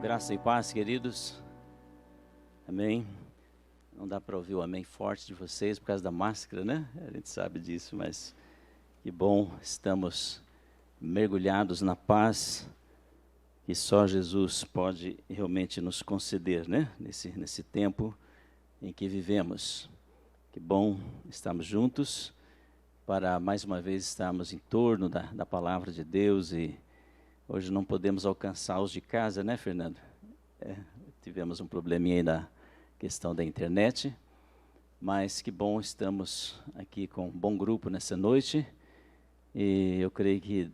Graça e paz, queridos. Amém. Não dá para ouvir o amém forte de vocês por causa da máscara, né? A gente sabe disso, mas que bom, estamos mergulhados na paz que só Jesus pode realmente nos conceder, né? Nesse tempo em que vivemos. Que bom estarmos juntos para mais uma vez estarmos em torno da palavra de Deus. E hoje não podemos alcançar os de casa, né, Fernando? Tivemos um probleminha aí na questão da internet, mas que bom, estamos aqui com um bom grupo nessa noite, e eu creio que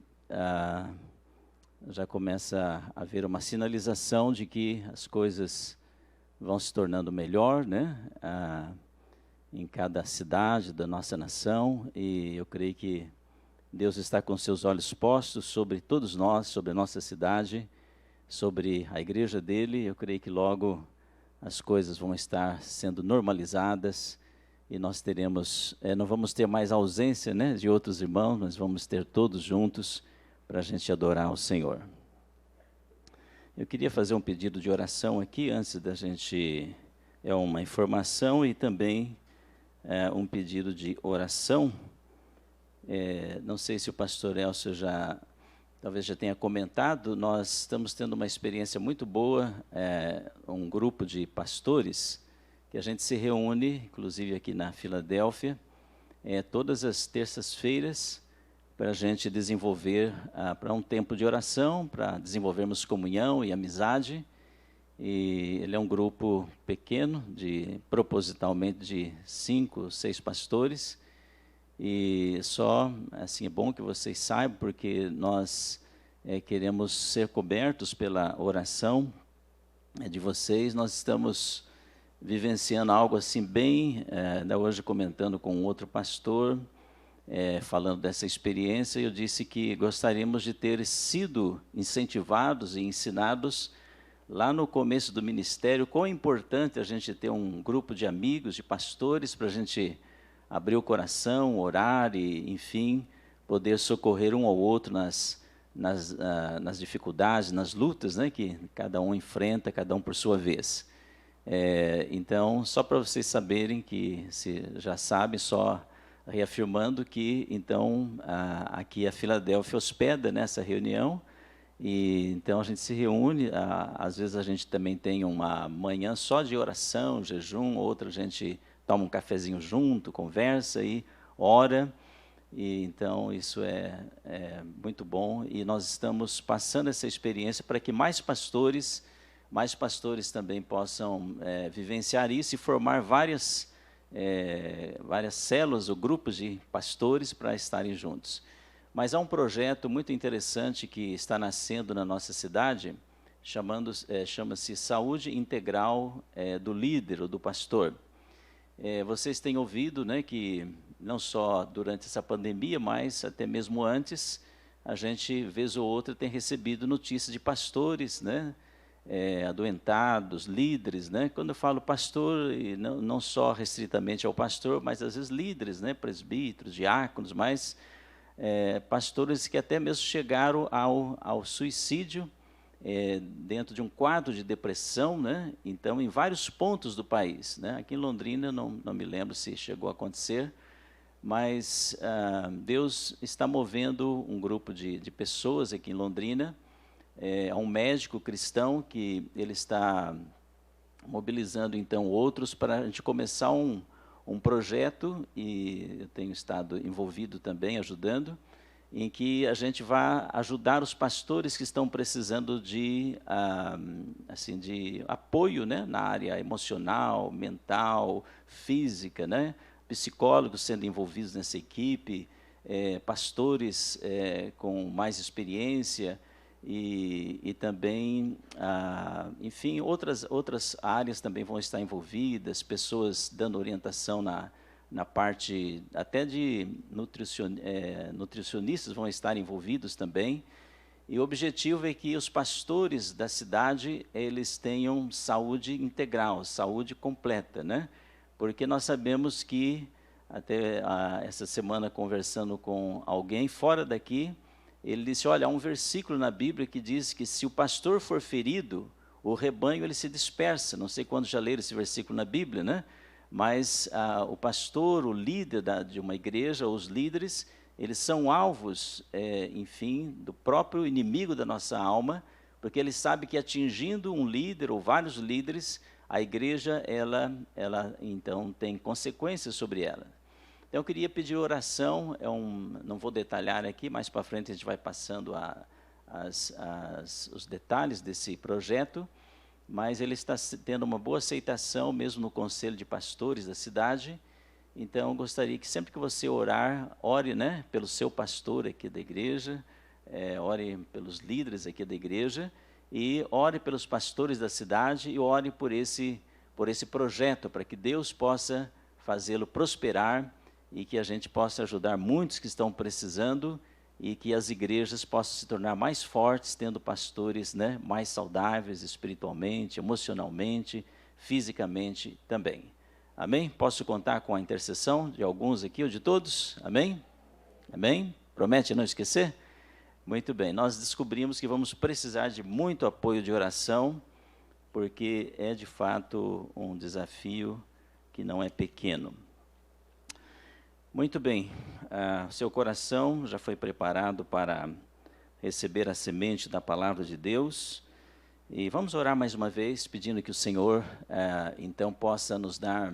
já começa a haver uma sinalização de que as coisas vão se tornando melhor, né, em cada cidade da nossa nação, e eu creio que Deus está com seus olhos postos sobre todos nós, sobre a nossa cidade, sobre a igreja dele. Eu creio que logo as coisas vão estar sendo normalizadas e nós teremos, não vamos ter mais ausência, né, de outros irmãos, mas vamos ter todos juntos para a gente adorar o Senhor. Eu queria fazer um pedido de oração aqui, antes da gente, uma informação e também um pedido de oração. Não sei se o pastor Elcio talvez já tenha comentado, nós estamos tendo uma experiência muito boa, um grupo de pastores, que a gente se reúne, inclusive aqui na Filadélfia, todas as terças-feiras, para a gente desenvolver, para um tempo de oração, para desenvolvermos comunhão e amizade. E ele é um grupo pequeno, propositalmente de 5, 6 pastores. E só, assim, é bom que vocês saibam, porque nós queremos ser cobertos pela oração de vocês. Nós estamos vivenciando algo assim bem, hoje comentando com outro pastor, falando dessa experiência, eu disse que gostaríamos de ter sido incentivados e ensinados lá no começo do ministério, quão importante a gente ter um grupo de amigos, de pastores, para a gente abrir o coração, orar e, enfim, poder socorrer um ao outro nas dificuldades, nas lutas, né, que cada um enfrenta, cada um por sua vez. Então, só para vocês saberem que, se já sabem, só reafirmando que, então, aqui a Filadélfia hospeda nessa reunião, e então a gente se reúne, às vezes a gente também tem uma manhã só de oração, jejum, outra a gente toma um cafezinho junto, conversa e ora, e então isso é muito bom, e nós estamos passando essa experiência para que mais pastores também possam vivenciar isso e formar várias células ou grupos de pastores para estarem juntos. Mas há um projeto muito interessante que está nascendo na nossa cidade, chama-se Saúde Integral do Líder ou do Pastor. Vocês têm ouvido, né, que não só durante essa pandemia, mas até mesmo antes, a gente, vez ou outra, tem recebido notícias de pastores, né, adoentados, líderes, né? Quando eu falo pastor, e não só restritamente ao pastor, mas às vezes líderes, né, presbíteros, diáconos, mas pastores que até mesmo chegaram ao suicídio, dentro de um quadro de depressão, né? Então, em vários pontos do país, né? Aqui em Londrina, não me lembro se chegou a acontecer, mas Deus está movendo um grupo de pessoas aqui em Londrina, um médico cristão que ele está mobilizando, então, outros para a gente começar um projeto, e eu tenho estado envolvido também, ajudando, em que a gente vai ajudar os pastores que estão precisando de apoio, né, na área emocional, mental, física, né, psicólogos sendo envolvidos nessa equipe, pastores com mais experiência e também, enfim, outras áreas também vão estar envolvidas, pessoas dando orientação na parte até de nutricionistas vão estar envolvidos também, e o objetivo é que os pastores da cidade, eles tenham saúde integral, saúde completa, né? Porque nós sabemos que, até essa semana conversando com alguém fora daqui, ele disse, olha, há um versículo na Bíblia que diz que se o pastor for ferido, o rebanho ele se dispersa. Não sei quando já leram esse versículo na Bíblia, né? Mas o pastor, o líder de uma igreja, os líderes, eles são alvos, enfim, do próprio inimigo da nossa alma, porque ele sabe que atingindo um líder ou vários líderes, a igreja, ela então tem consequências sobre ela. Então eu queria pedir oração, não vou detalhar aqui, mais para frente a gente vai passando os detalhes desse projeto, mas ele está tendo uma boa aceitação, mesmo no conselho de pastores da cidade. Então eu gostaria que sempre que você orar, ore, né, pelo seu pastor aqui da igreja, ore pelos líderes aqui da igreja, e ore pelos pastores da cidade, e ore por esse projeto, para que Deus possa fazê-lo prosperar, e que a gente possa ajudar muitos que estão precisando, e que as igrejas possam se tornar mais fortes, tendo pastores, né, mais saudáveis espiritualmente, emocionalmente, fisicamente também. Amém? Posso contar com a intercessão de alguns aqui ou de todos? Amém? Amém? Promete não esquecer? Muito bem, nós descobrimos que vamos precisar de muito apoio de oração, porque é de fato um desafio que não é pequeno. Muito bem, seu coração já foi preparado para receber a semente da palavra de Deus, e vamos orar mais uma vez, pedindo que o Senhor, então, possa nos dar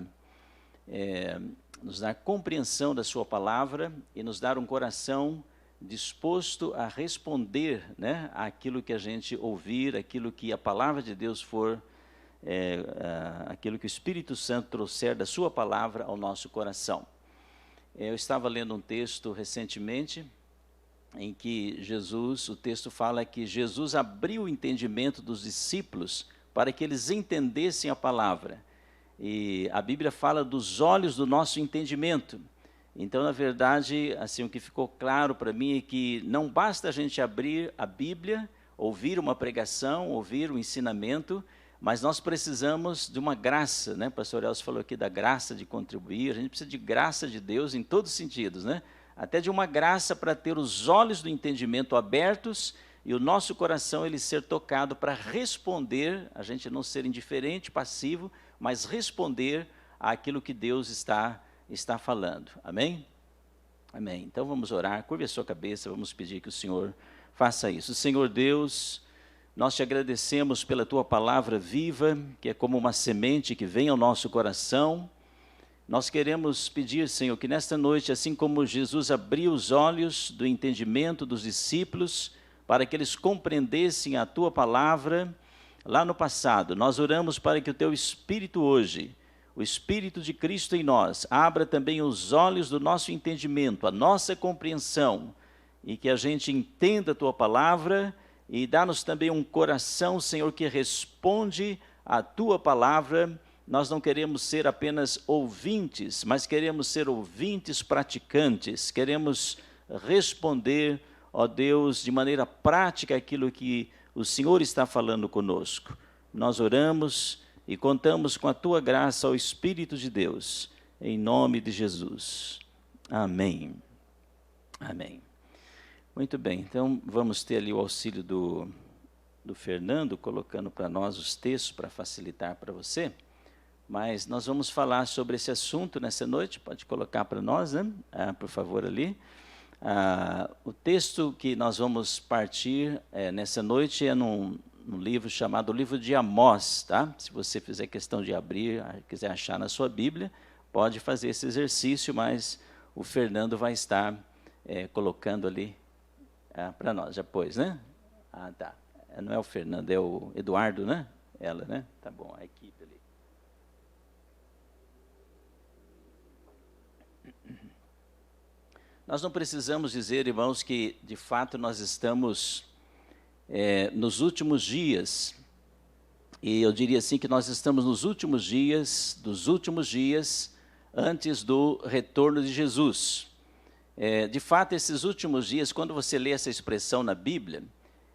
compreensão da sua palavra, e nos dar um coração disposto a responder, né, àquilo que a gente ouvir, aquilo que a palavra de Deus for, aquilo que o Espírito Santo trouxer da sua palavra ao nosso coração. Eu estava lendo um texto recentemente, em que o texto fala que Jesus abriu o entendimento dos discípulos para que eles entendessem a palavra. E a Bíblia fala dos olhos do nosso entendimento. Então, na verdade, assim, o que ficou claro para mim é que não basta a gente abrir a Bíblia, ouvir uma pregação, ouvir um ensinamento, mas nós precisamos de uma graça, né? O pastor Elcio falou aqui da graça de contribuir, a gente precisa de graça de Deus em todos os sentidos, né? Até de uma graça para ter os olhos do entendimento abertos e o nosso coração ele ser tocado para responder, a gente não ser indiferente, passivo, mas responder àquilo que Deus está falando. Amém? Amém. Então vamos orar, curve a sua cabeça, vamos pedir que o Senhor faça isso. Senhor Deus, nós te agradecemos pela tua palavra viva, que é como uma semente que vem ao nosso coração. Nós queremos pedir, Senhor, que nesta noite, assim como Jesus abriu os olhos do entendimento dos discípulos, para que eles compreendessem a tua palavra lá no passado, nós oramos para que o teu Espírito hoje, o Espírito de Cristo em nós, abra também os olhos do nosso entendimento, a nossa compreensão, e que a gente entenda a tua palavra, e dá-nos também um coração, Senhor, que responde à tua palavra. Nós não queremos ser apenas ouvintes, mas queremos ser ouvintes praticantes. Queremos responder, ó Deus, de maneira prática aquilo que o Senhor está falando conosco. Nós oramos e contamos com a tua graça ao Espírito de Deus, em nome de Jesus. Amém. Amém. Muito bem, então vamos ter ali o auxílio do Fernando, colocando para nós os textos para facilitar para você, mas nós vamos falar sobre esse assunto nessa noite, pode colocar para nós, né? Por favor, ali. O texto que nós vamos partir nessa noite é num livro chamado Livro de Amós, tá? Se você fizer questão de abrir, quiser achar na sua Bíblia, pode fazer esse exercício, mas o Fernando vai estar colocando ali para nós, já pôs, né? Tá. Não é o Fernando, é o Eduardo, né? Ela, né? Tá bom, a equipe ali. Nós não precisamos dizer, irmãos, que de fato nós estamos nos últimos dias, e eu diria assim que nós estamos nos últimos dias, antes do retorno de Jesus. De fato, esses últimos dias, quando você lê essa expressão na Bíblia,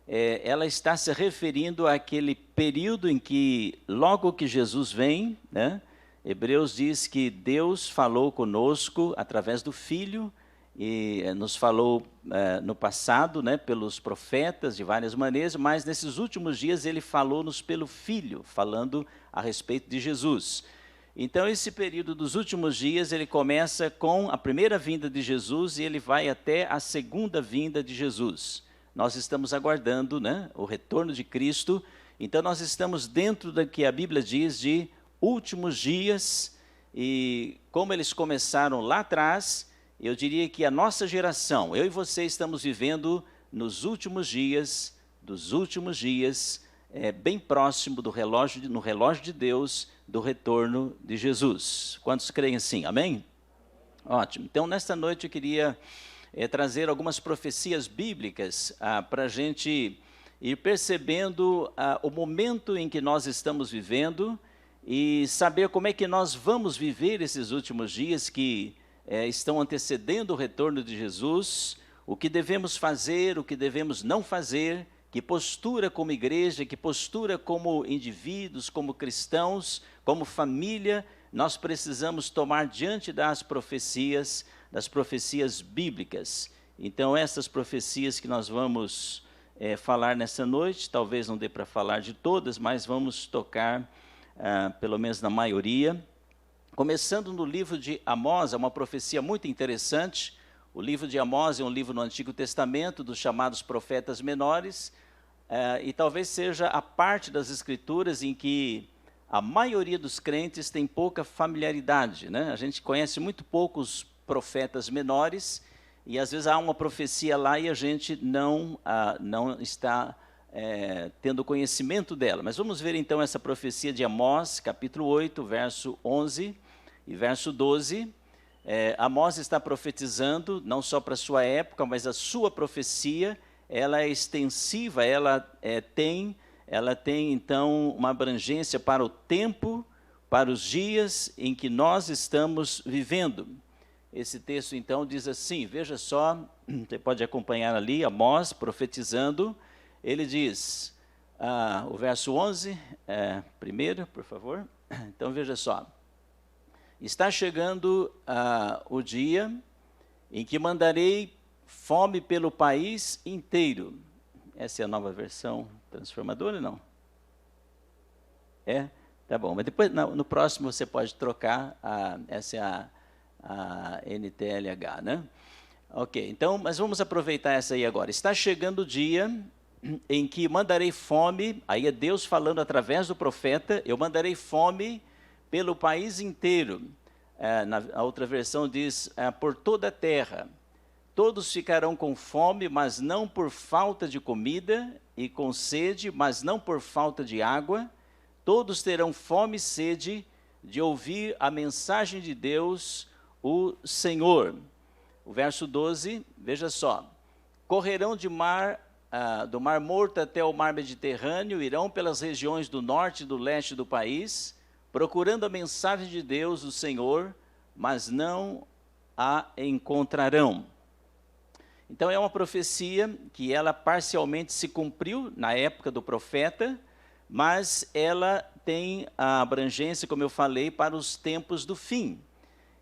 ela está se referindo àquele período em que, logo que Jesus vem, né, Hebreus diz que Deus falou conosco através do Filho, e nos falou no passado, né, pelos profetas de várias maneiras, mas nesses últimos dias ele falou-nos pelo Filho, falando a respeito de Jesus. Então esse período dos últimos dias, ele começa com a primeira vinda de Jesus e ele vai até a segunda vinda de Jesus. Nós estamos aguardando, né, o retorno de Cristo, então nós estamos dentro do que a Bíblia diz de últimos dias, e como eles começaram lá atrás, eu diria que a nossa geração, eu e você estamos vivendo nos últimos dias, bem próximo do relógio, no relógio de Deus, do retorno de Jesus. Quantos creem assim? Amém? Ótimo. Então, nesta noite eu queria trazer algumas profecias bíblicas para a gente ir percebendo o momento em que nós estamos vivendo e saber como é que nós vamos viver esses últimos dias que estão antecedendo o retorno de Jesus, o que devemos fazer, o que devemos não fazer, que postura como igreja, que postura como indivíduos, como cristãos, como família, nós precisamos tomar diante das profecias bíblicas. Então, essas profecias que nós vamos falar nessa noite, talvez não dê para falar de todas, mas vamos tocar pelo menos na maioria. Começando no livro de Amós, é uma profecia muito interessante. O livro de Amós é um livro no Antigo Testamento, dos chamados profetas menores, e talvez seja a parte das Escrituras em que a maioria dos crentes tem pouca familiaridade, né? A gente conhece muito poucos profetas menores, e às vezes há uma profecia lá e a gente não está tendo conhecimento dela. Mas vamos ver então essa profecia de Amós, capítulo 8, verso 11 e verso 12. Amós está profetizando, não só para a sua época, mas a sua profecia, ela é extensiva, ela tem então uma abrangência para o tempo, para os dias em que nós estamos vivendo. Esse texto então diz assim, veja só, você pode acompanhar ali, Amós profetizando, ele diz, o verso 11, primeiro, por favor, então veja só. Está chegando o dia em que mandarei fome pelo país inteiro. Essa é a nova versão transformadora, não? Tá bom, mas depois no próximo você pode trocar, essa é a NTLH, né? Ok, então, mas vamos aproveitar essa aí agora. Está chegando o dia em que mandarei fome, aí é Deus falando através do profeta, eu mandarei fome pelo país inteiro. A outra versão diz, por toda a terra. Todos ficarão com fome, mas não por falta de comida, e com sede, mas não por falta de água. Todos terão fome e sede de ouvir a mensagem de Deus, o Senhor. O verso 12, veja só. Correrão do Mar Morto até o Mar Mediterrâneo, irão pelas regiões do norte e do leste do país, procurando a mensagem de Deus, o Senhor, mas não a encontrarão. Então é uma profecia que ela parcialmente se cumpriu na época do profeta, mas ela tem a abrangência, como eu falei, para os tempos do fim.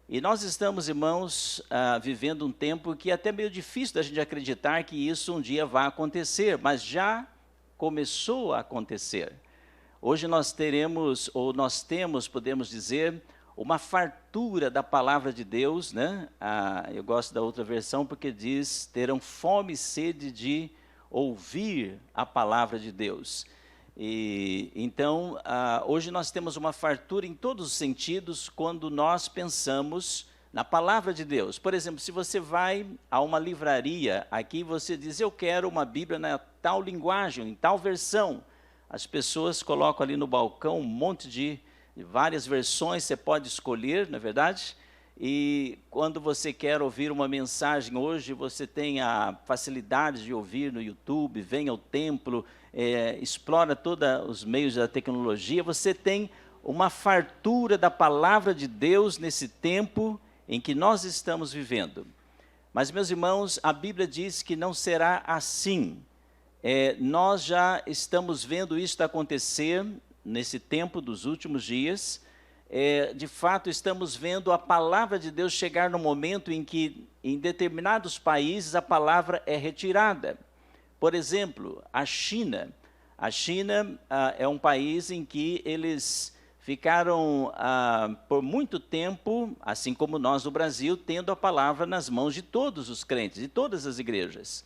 E nós estamos, irmãos, vivendo um tempo que é até meio difícil da gente acreditar que isso um dia vai acontecer, mas já começou a acontecer. Hoje nós temos, podemos dizer, uma fartura da palavra de Deus, né? Eu gosto da outra versão porque diz, terão fome e sede de ouvir a palavra de Deus. E então, hoje nós temos uma fartura em todos os sentidos quando nós pensamos na palavra de Deus. Por exemplo, se você vai a uma livraria, aqui você diz, eu quero uma Bíblia na tal linguagem, em tal versão. As pessoas colocam ali no balcão um monte de várias versões, você pode escolher, não é verdade? E quando você quer ouvir uma mensagem hoje, você tem a facilidade de ouvir no YouTube, vem ao templo, explora todos os meios da tecnologia, você tem uma fartura da palavra de Deus nesse tempo em que nós estamos vivendo. Mas, meus irmãos, a Bíblia diz que não será assim. Nós já estamos vendo isso acontecer nesse tempo dos últimos dias. De fato, estamos vendo a palavra de Deus chegar no momento em que em determinados países a palavra é retirada. Por exemplo, a China. A China é um país em que eles ficaram por muito tempo, assim como nós no Brasil, tendo a palavra nas mãos de todos os crentes, de todas as igrejas.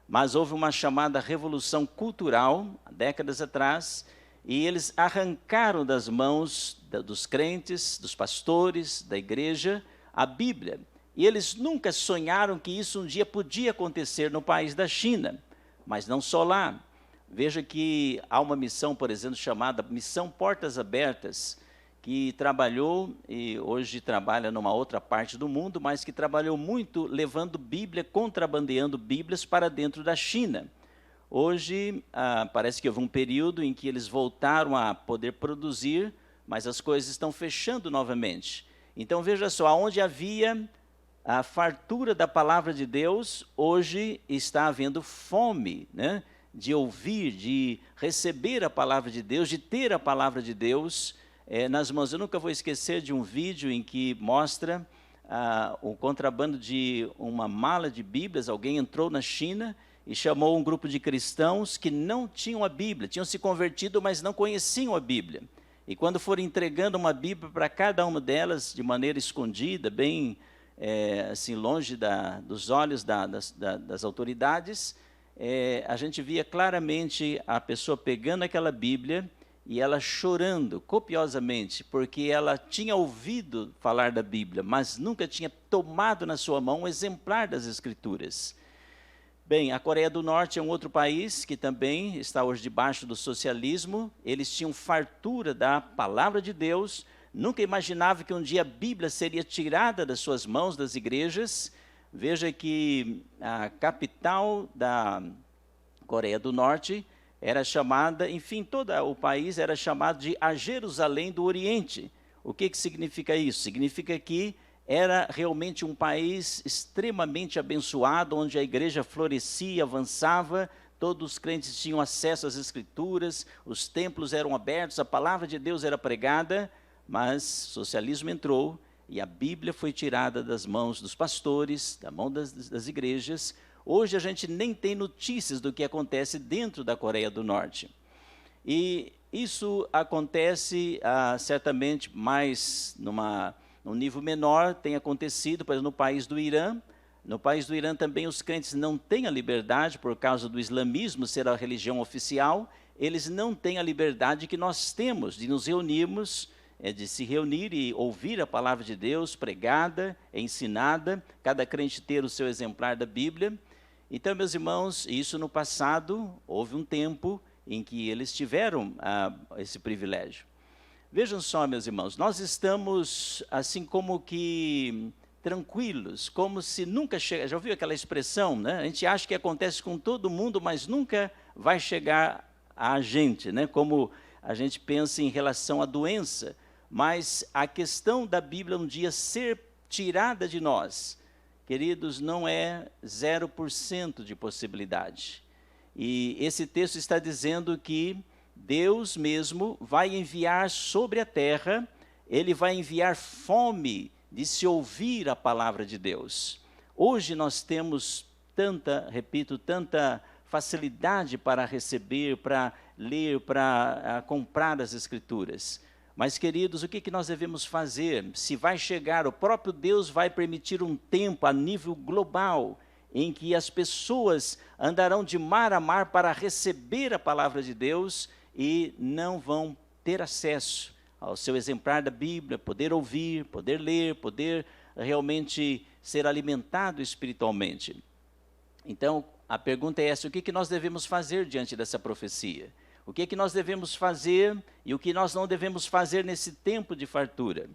Mas houve uma chamada revolução cultural, décadas atrás, e eles arrancaram das mãos dos crentes, dos pastores, da igreja, a Bíblia. E eles nunca sonharam que isso um dia podia acontecer no país da China, mas não só lá. Veja que há uma missão, por exemplo, chamada Missão Portas Abertas, que trabalhou e hoje trabalha numa outra parte do mundo, mas que trabalhou muito levando Bíblia, contrabandeando Bíblias para dentro da China. Hoje, parece que houve um período em que eles voltaram a poder produzir, mas as coisas estão fechando novamente. Então, veja só, onde havia a fartura da palavra de Deus, hoje está havendo fome, né? De ouvir, de receber a palavra de Deus, de ter a palavra de Deus nas mãos. Eu nunca vou esquecer de um vídeo em que mostra o contrabando de uma mala de Bíblias. Alguém entrou na China e chamou um grupo de cristãos que não tinham a Bíblia, tinham se convertido, mas não conheciam a Bíblia. E quando foram entregando uma Bíblia para cada uma delas, de maneira escondida, bem assim, longe dos olhos das autoridades, a gente via claramente a pessoa pegando aquela Bíblia e ela chorando copiosamente, porque ela tinha ouvido falar da Bíblia, mas nunca tinha tomado na sua mão um exemplar das Escrituras. Bem, a Coreia do Norte é um outro país que também está hoje debaixo do socialismo. Eles tinham fartura da palavra de Deus, nunca imaginavam que um dia a Bíblia seria tirada das suas mãos, das igrejas. Veja que a capital da Coreia do Norte era chamada, enfim, todo o país era chamado de a Jerusalém do Oriente. O que significa isso? Significa que era realmente um país extremamente abençoado, onde a igreja florescia, avançava, todos os crentes tinham acesso às Escrituras, os templos eram abertos, a palavra de Deus era pregada, mas o socialismo entrou e a Bíblia foi tirada das mãos dos pastores, da mão das igrejas. Hoje a gente nem tem notícias do que acontece dentro da Coreia do Norte. E isso acontece certamente mais num nível menor, tem acontecido, por exemplo, no país do Irã. No país do Irã também os crentes não têm a liberdade, por causa do islamismo ser a religião oficial, eles não têm a liberdade que nós temos de nos reunirmos, de se reunir e ouvir a palavra de Deus pregada, ensinada, cada crente ter o seu exemplar da Bíblia. Então, meus irmãos, isso no passado, houve um tempo em que eles tiveram esse privilégio. Vejam só, meus irmãos, nós estamos assim como que tranquilos, como se nunca chegasse. Já ouviu aquela expressão, né? A gente acha que acontece com todo mundo, mas nunca vai chegar a gente, né? Como a gente pensa em relação à doença. Mas a questão da Bíblia um dia ser tirada de nós, queridos, não é 0% de possibilidade. E esse texto está dizendo que Deus mesmo vai enviar sobre a terra, Ele vai enviar fome de se ouvir a palavra de Deus. Hoje nós temos tanta facilidade para receber, para ler, para comprar as Escrituras. Mas, queridos, o que nós devemos fazer? Se vai chegar, o próprio Deus vai permitir um tempo a nível global, em que as pessoas andarão de mar a mar para receber a palavra de Deus e não vão ter acesso ao seu exemplar da Bíblia, poder ouvir, poder ler, poder realmente ser alimentado espiritualmente. Então, a pergunta é essa: o que nós devemos fazer diante dessa profecia? O que nós devemos fazer e o que nós não devemos fazer nesse tempo de fartura?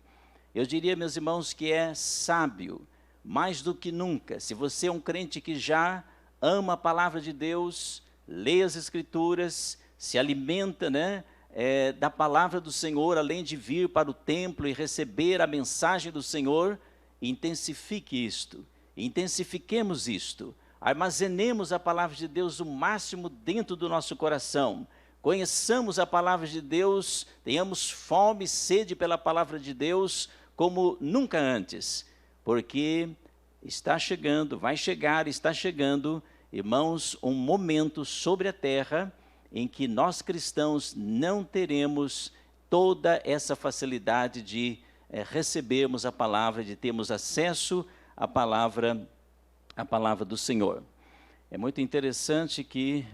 Eu diria, meus irmãos, que é sábio, mais do que nunca, se você é um crente que já ama a palavra de Deus, lê as Escrituras, se alimenta, né, da palavra do Senhor, além de vir para o templo e receber a mensagem do Senhor, intensifique isto, intensifiquemos isto, armazenemos a palavra de Deus o máximo dentro do nosso coração, conheçamos a palavra de Deus, tenhamos fome e sede pela palavra de Deus como nunca antes, porque está chegando, vai chegar, está chegando, irmãos, um momento sobre a terra em que nós cristãos não teremos toda essa facilidade de recebermos a palavra, de termos acesso à palavra do Senhor. É muito interessante que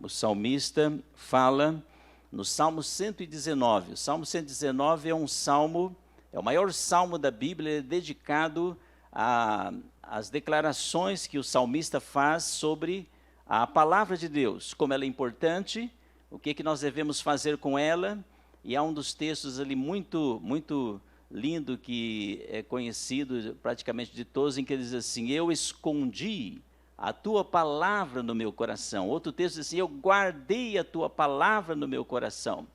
o salmista fala no Salmo 119. O Salmo 119 é um salmo, é o maior salmo da Bíblia, dedicado às declarações que o salmista faz sobre a palavra de Deus, como ela é importante, o que nós devemos fazer com ela. E há um dos textos ali muito lindo, que é conhecido praticamente de todos, em que ele diz assim: eu escondi a tua palavra no meu coração. Outro texto diz assim: eu guardei a tua palavra no meu coração.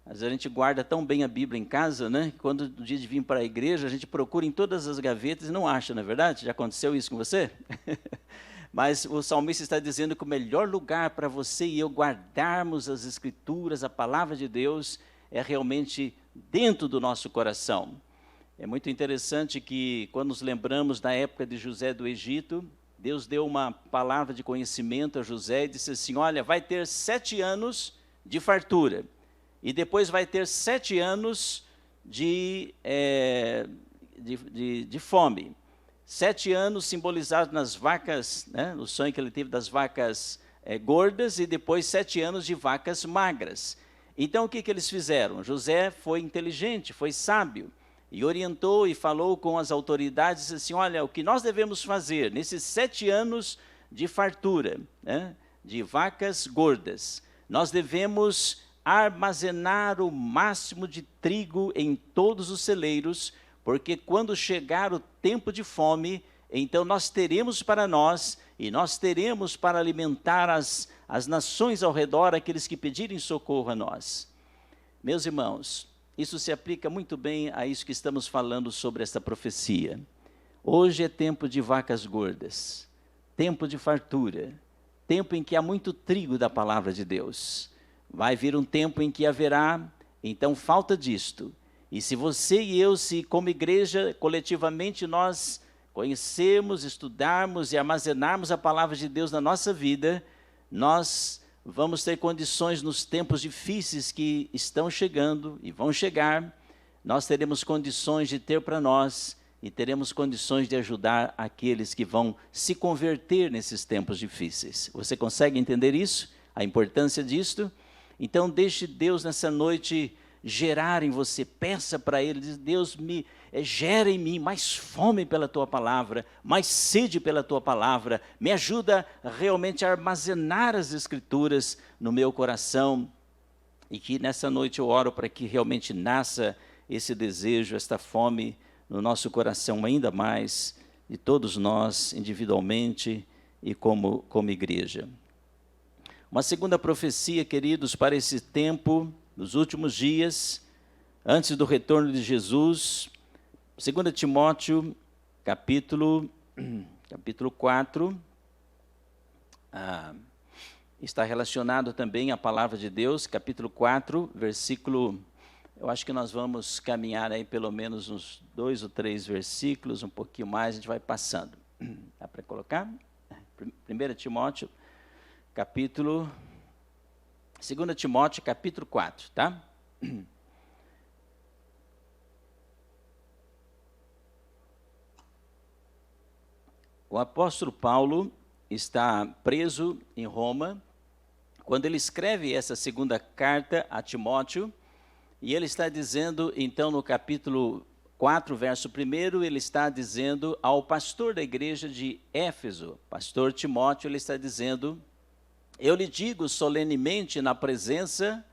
Às vezes a gente guarda tão bem a Bíblia em casa, né? Que quando no dia de vir para a igreja, a gente procura em todas as gavetas e não acha, não é verdade? Já aconteceu isso com você? Mas o salmista está dizendo que o melhor lugar para você e eu guardarmos as Escrituras, a palavra de Deus, é realmente dentro do nosso coração. É muito interessante que, quando nos lembramos da época de José do Egito, Deus deu uma palavra de conhecimento a José e disse assim: olha, vai ter 7 anos de fartura, e depois vai ter 7 anos de fome. 7 anos simbolizados nas vacas, né, no sonho que ele teve das vacas gordas, e depois 7 anos de vacas magras. Então o que eles fizeram? José foi inteligente, foi sábio, e orientou e falou com as autoridades, disse assim: olha, o que nós devemos fazer nesses 7 anos de fartura, né, de vacas gordas, nós devemos armazenar o máximo de trigo em todos os celeiros, porque quando chegar o tempo de fome, então nós teremos para nós, e nós teremos para alimentar as nações ao redor, aqueles que pedirem socorro a nós. Meus irmãos, isso se aplica muito bem a isso que estamos falando sobre esta profecia. Hoje é tempo de vacas gordas, tempo de fartura, tempo em que há muito trigo da palavra de Deus. Vai vir um tempo em que haverá, então, falta disto. E se você e eu, se como igreja, coletivamente, nós conhecermos, estudarmos e armazenarmos a palavra de Deus na nossa vida, nós vamos ter condições nos tempos difíceis que estão chegando e vão chegar, nós teremos condições de ter para nós e teremos condições de ajudar aqueles que vão se converter nesses tempos difíceis. Você consegue entender isso? A importância disto? Então deixe Deus nessa noite gerar em você, peça para Ele, diz: Deus, gera em mim mais fome pela Tua palavra, mais sede pela Tua palavra, me ajuda realmente a armazenar as Escrituras no meu coração, e que nessa noite eu oro para que realmente nasça esse desejo, esta fome no nosso coração ainda mais, de todos nós individualmente e como igreja. Uma segunda profecia, queridos, para esse tempo, nos últimos dias, antes do retorno de Jesus, 2 Timóteo, capítulo 4, está relacionado também à palavra de Deus, capítulo 4, versículo, eu acho que nós vamos caminhar aí pelo menos uns 2 ou 3 versículos, um pouquinho mais, a gente vai passando. Dá para colocar? 1 Timóteo, capítulo... 2 Timóteo, capítulo 4, tá? O apóstolo Paulo está preso em Roma, quando ele escreve essa segunda carta a Timóteo, e ele está dizendo, então, no capítulo 4, verso 1, ele está dizendo ao pastor da igreja de Éfeso, pastor Timóteo, ele está dizendo: eu lhe digo solenemente na presença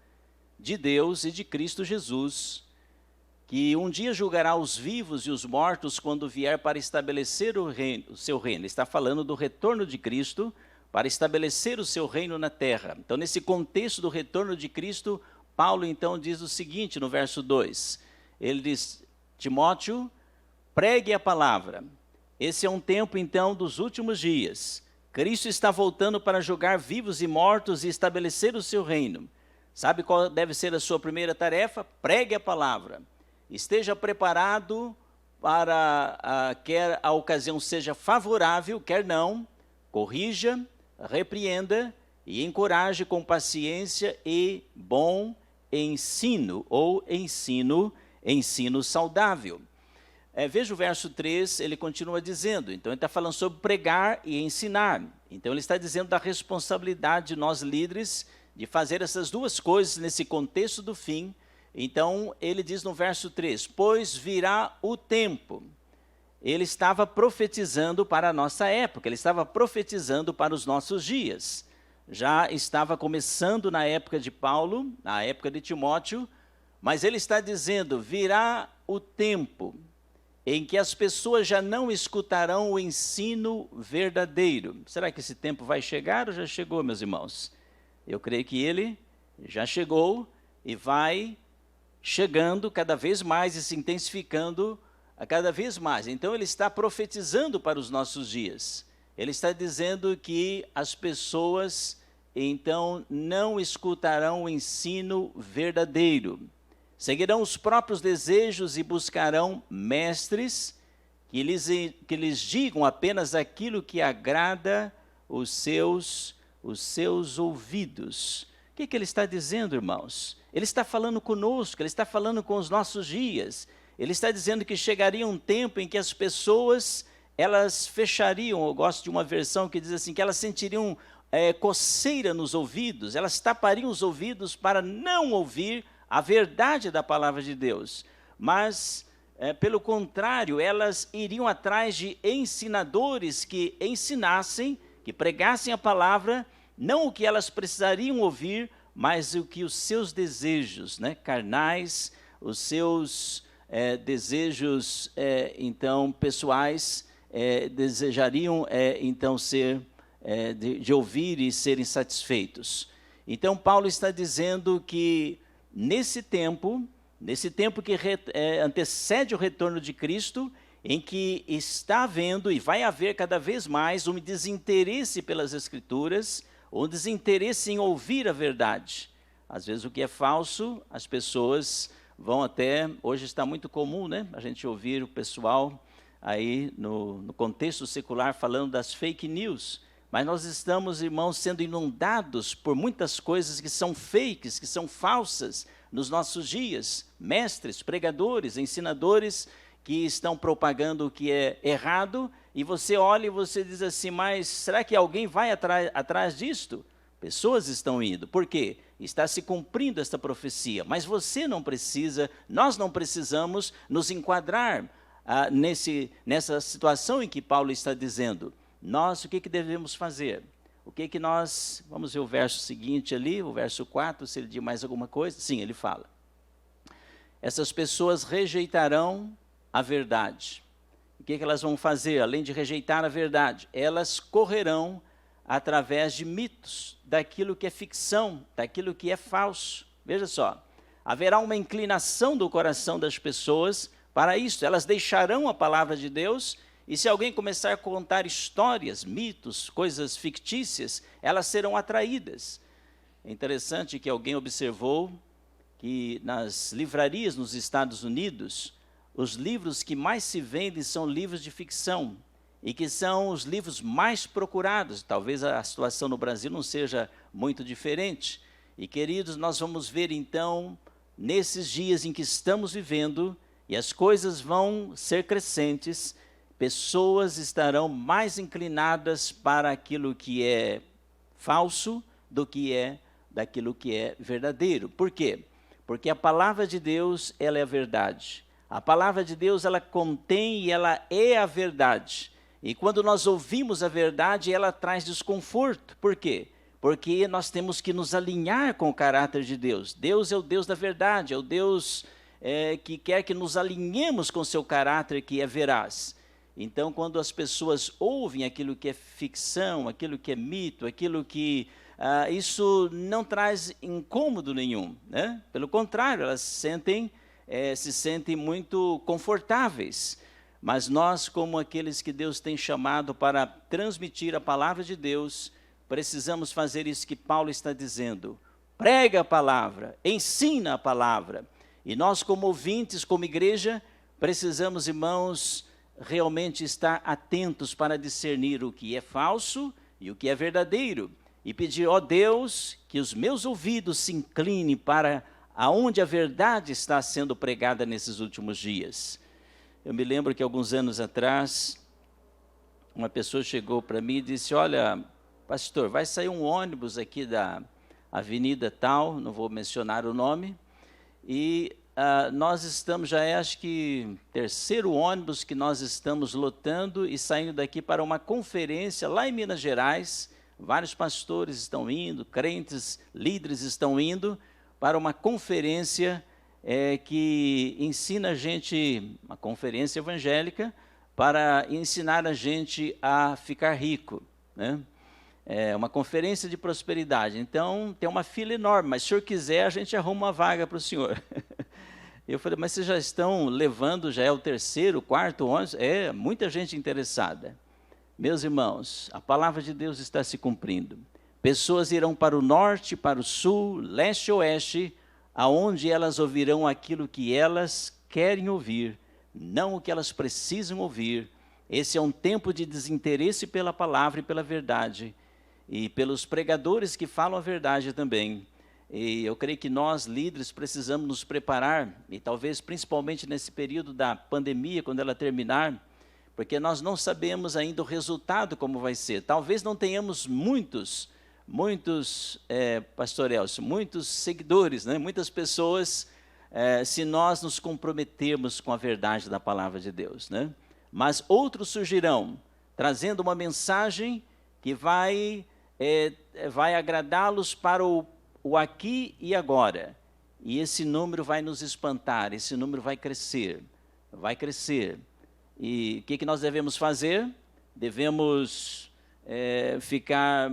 de Deus e de Cristo Jesus, que um dia julgará os vivos e os mortos quando vier para estabelecer o seu reino. Ele está falando do retorno de Cristo para estabelecer o seu reino na terra. Então, nesse contexto do retorno de Cristo, Paulo então diz o seguinte no verso 2. Ele diz: Timóteo, pregue a palavra. Esse é um tempo então dos últimos dias. Cristo está voltando para julgar vivos e mortos e estabelecer o seu reino. Sabe qual deve ser a sua primeira tarefa? Pregue a palavra. Esteja preparado quer a ocasião seja favorável, quer não, corrija, repreenda e encoraje com paciência e bom ensino, ou ensino saudável. Veja o verso 3, ele continua dizendo, então ele está falando sobre pregar e ensinar. Então ele está dizendo da responsabilidade de nós líderes de fazer essas duas coisas nesse contexto do fim. Então ele diz no verso 3, pois virá o tempo. Ele estava profetizando para a nossa época, ele estava profetizando para os nossos dias. Já estava começando na época de Paulo, na época de Timóteo, mas ele está dizendo, virá o tempo em que as pessoas já não escutarão o ensino verdadeiro. Será que esse tempo vai chegar ou já chegou, meus irmãos? Eu creio que ele já chegou e vai chegando cada vez mais e se intensificando a cada vez mais. Então ele está profetizando para os nossos dias. Ele está dizendo que as pessoas então não escutarão o ensino verdadeiro. Seguirão os próprios desejos e buscarão mestres que lhes digam apenas aquilo que agrada os seus ouvidos. O que ele está dizendo, irmãos? Ele está falando conosco, ele está falando com os nossos dias. Ele está dizendo que chegaria um tempo em que as pessoas, elas fechariam, eu gosto de uma versão que diz assim, que elas sentiriam coceira nos ouvidos, elas tapariam os ouvidos para não ouvir a verdade da palavra de Deus, mas, pelo contrário, elas iriam atrás de ensinadores que ensinassem, que pregassem a palavra, não o que elas precisariam ouvir, mas o que os seus desejos carnais, os seus desejos, então, pessoais, desejariam, então, de ouvir e serem satisfeitos. Então, Paulo está dizendo que, nesse tempo que antecede o retorno de Cristo, em que está havendo e vai haver cada vez mais um desinteresse pelas Escrituras, um desinteresse em ouvir a verdade. Às vezes o que é falso, as pessoas vão até, hoje está muito comum, a gente ouvir o pessoal aí no contexto secular falando das fake news, mas nós estamos, irmãos, sendo inundados por muitas coisas que são fakes, que são falsas nos nossos dias. Mestres, pregadores, ensinadores que estão propagando o que é errado, e você olha e você diz assim, mas será que alguém vai atrás disto? Pessoas estão indo. Por quê? Está se cumprindo esta profecia, mas você não precisa, nós não precisamos nos enquadrar nessa situação em que Paulo está dizendo. Nós, o que devemos fazer? O que nós, vamos ver o verso seguinte ali, o verso 4, se ele diz mais alguma coisa. Sim, ele fala. Essas pessoas rejeitarão a verdade. O que elas vão fazer? Além de rejeitar a verdade, elas correrão através de mitos, daquilo que é ficção, daquilo que é falso. Veja só, haverá uma inclinação do coração das pessoas para isso. Elas deixarão a palavra de Deus. E se alguém começar a contar histórias, mitos, coisas fictícias, elas serão atraídas. É interessante que alguém observou que nas livrarias nos Estados Unidos, os livros que mais se vendem são livros de ficção, e que são os livros mais procurados. Talvez a situação no Brasil não seja muito diferente. E, queridos, nós vamos ver então, nesses dias em que estamos vivendo, e as coisas vão ser crescentes, pessoas estarão mais inclinadas para aquilo que é falso do que daquilo que é verdadeiro. Por quê? Porque a palavra de Deus, ela é a verdade. A palavra de Deus, ela contém e ela é a verdade. E quando nós ouvimos a verdade, ela traz desconforto. Por quê? Porque nós temos que nos alinhar com o caráter de Deus. Deus é o Deus da verdade, é o Deus que quer que nos alinhemos com o seu caráter que é veraz. Então, quando as pessoas ouvem aquilo que é ficção, aquilo que é mito, aquilo que... isso não traz incômodo nenhum, Pelo contrário, elas se sentem muito confortáveis. Mas nós, como aqueles que Deus tem chamado para transmitir a palavra de Deus, precisamos fazer isso que Paulo está dizendo. Prega a palavra, ensina a palavra. E nós, como ouvintes, como igreja, precisamos, irmãos, realmente estar atentos para discernir o que é falso e o que é verdadeiro. E pedir, ó Deus, que os meus ouvidos se inclinem para aonde a verdade está sendo pregada nesses últimos dias. Eu me lembro que alguns anos atrás, uma pessoa chegou para mim e disse, olha, pastor, vai sair um ônibus aqui da avenida tal, não vou mencionar o nome, e nós estamos, já acho que terceiro ônibus que nós estamos lotando e saindo daqui para uma conferência lá em Minas Gerais. Vários pastores estão indo, crentes, líderes estão indo para uma conferência que ensina a gente, uma conferência evangélica, para ensinar a gente a ficar rico, né? É uma conferência de prosperidade. Então, tem uma fila enorme, mas se o senhor quiser, a gente arruma uma vaga para o senhor. Eu falei, mas vocês já estão levando, já é o terceiro, quarto ônibus? É, muita gente interessada. Meus irmãos, a palavra de Deus está se cumprindo. Pessoas irão para o norte, para o sul, leste e oeste, aonde elas ouvirão aquilo que elas querem ouvir, não o que elas precisam ouvir. Esse é um tempo de desinteresse pela palavra e pela verdade, e pelos pregadores que falam a verdade também. E eu creio que nós, líderes, precisamos nos preparar, e talvez principalmente nesse período da pandemia, quando ela terminar, porque nós não sabemos ainda o resultado como vai ser. Talvez não tenhamos muitos pastor Elcio, muitos seguidores, né? Muitas pessoas, se nós nos comprometermos com a verdade da palavra de Deus, né? Mas outros surgirão, trazendo uma mensagem que vai agradá-los para o aqui e agora. E esse número vai nos espantar, esse número vai crescer, vai crescer. E o que nós devemos fazer? Devemos ficar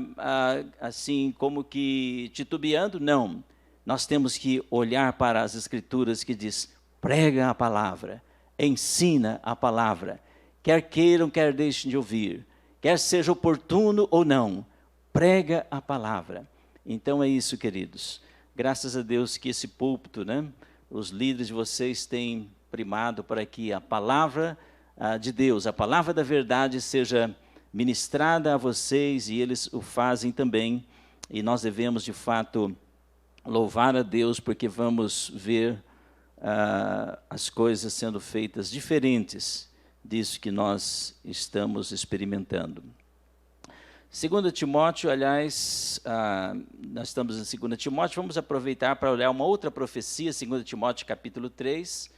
assim como que titubeando? Não. Nós temos que olhar para as Escrituras que diz, prega a palavra, ensina a palavra, quer queiram, quer deixem de ouvir, quer seja oportuno ou não, prega a palavra. Então é isso, queridos. Graças a Deus que esse púlpito, né, os líderes de vocês têm primado para que a palavra de Deus, a palavra da verdade seja ministrada a vocês, e eles o fazem também, e nós devemos de fato louvar a Deus, porque vamos ver as coisas sendo feitas diferentes disso que nós estamos experimentando. 2 Timóteo, aliás, nós estamos em 2 Timóteo, vamos aproveitar para olhar uma outra profecia, 2 Timóteo capítulo 3,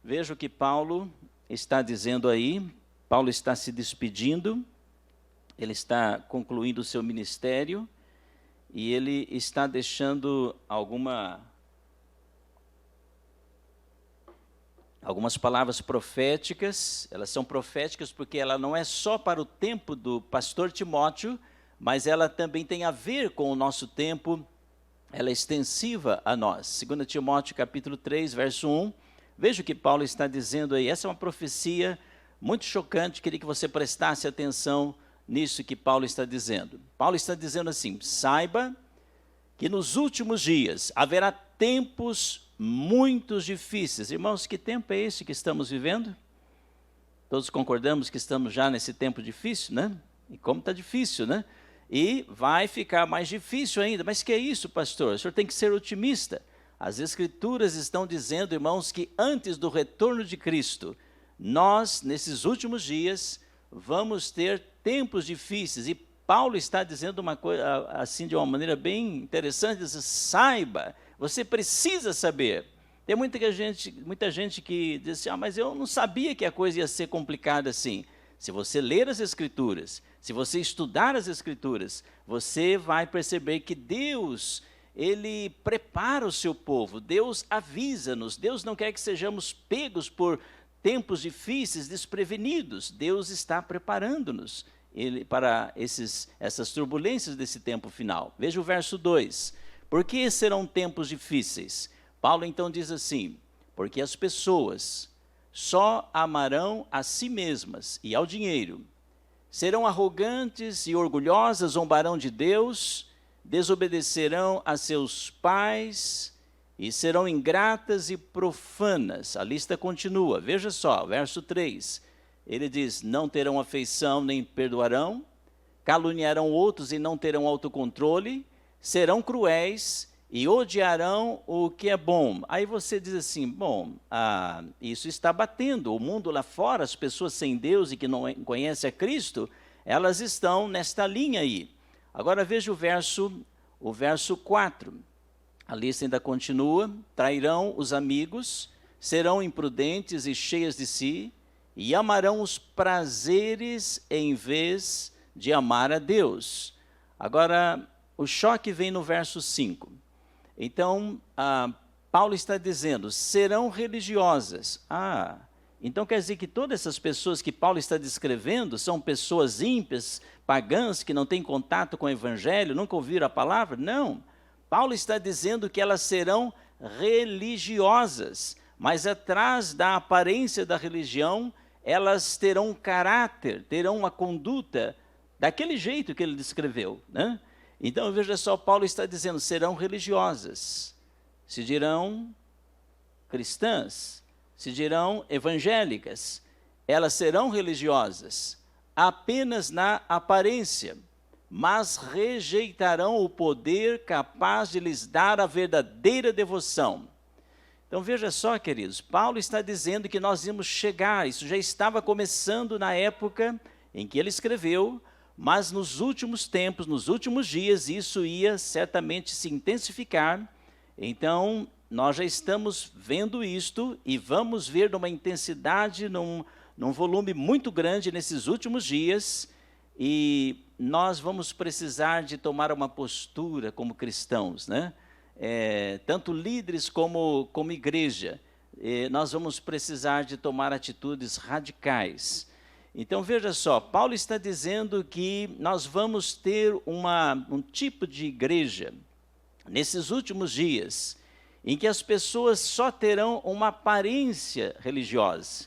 veja o que Paulo está dizendo aí. Paulo está se despedindo, ele está concluindo o seu ministério, e ele está deixando algumas palavras proféticas. Elas são proféticas porque ela não é só para o tempo do pastor Timóteo, mas ela também tem a ver com o nosso tempo, ela é extensiva a nós. 2 Timóteo capítulo 3, verso 1, veja o que Paulo está dizendo aí. Essa é uma profecia muito chocante, queria que você prestasse atenção nisso que Paulo está dizendo. Paulo está dizendo assim, saiba que nos últimos dias haverá tempos muito difíceis. Irmãos, que tempo é esse que estamos vivendo? Todos concordamos que estamos já nesse tempo difícil, né? E como está difícil, né? E vai ficar mais difícil ainda. Mas que é isso, pastor? O senhor tem que ser otimista. As Escrituras estão dizendo, irmãos, que antes do retorno de Cristo, nós, nesses últimos dias, vamos ter tempos difíceis. E Paulo está dizendo uma coisa assim de uma maneira bem interessante, diz, saiba, você precisa saber. Tem muita gente que diz assim, mas eu não sabia que a coisa ia ser complicada assim. Se você ler as Escrituras, se você estudar as Escrituras, você vai perceber que Deus, Ele prepara o seu povo, Deus avisa-nos, Deus não quer que sejamos pegos por tempos difíceis, desprevenidos. Deus está preparando-nos para essas turbulências desse tempo final. Veja o verso 2. Por que serão tempos difíceis? Paulo então diz assim, porque as pessoas só amarão a si mesmas e ao dinheiro, serão arrogantes e orgulhosas, zombarão de Deus, desobedecerão a seus pais e serão ingratas e profanas. A lista continua. Veja só, verso 3. Ele diz, não terão afeição nem perdoarão, caluniarão outros e não terão autocontrole, serão cruéis e odiarão o que é bom. Aí você diz assim, bom, isso está batendo. O mundo lá fora, as pessoas sem Deus e que não conhecem a Cristo, elas estão nesta linha aí. Agora veja o verso 4. A lista ainda continua. Trairão os amigos, serão imprudentes e cheias de si, e amarão os prazeres em vez de amar a Deus. Agora, o choque vem no verso 5. Então, Paulo está dizendo, serão religiosas. Então quer dizer que todas essas pessoas que Paulo está descrevendo são pessoas ímpias, pagãs, que não têm contato com o evangelho, nunca ouviram a palavra? Não. Paulo está dizendo que elas serão religiosas, mas atrás da aparência da religião, elas terão um caráter, terão uma conduta daquele jeito que ele descreveu, né? Então, veja só, Paulo está dizendo, serão religiosas, se dirão cristãs, se dirão evangélicas, elas serão religiosas, apenas na aparência, mas rejeitarão o poder capaz de lhes dar a verdadeira devoção. Então, veja só, queridos, Paulo está dizendo que nós íamos chegar, isso já estava começando na época em que ele escreveu, mas nos últimos tempos, nos últimos dias, isso ia certamente se intensificar. Então, nós já estamos vendo isto e vamos ver numa intensidade, num volume muito grande nesses últimos dias, e nós vamos precisar de tomar uma postura como cristãos, né? Tanto líderes como igreja, nós vamos precisar de tomar atitudes radicais. Então, veja só, Paulo está dizendo que nós vamos ter um tipo de igreja, nesses últimos dias, em que as pessoas só terão uma aparência religiosa.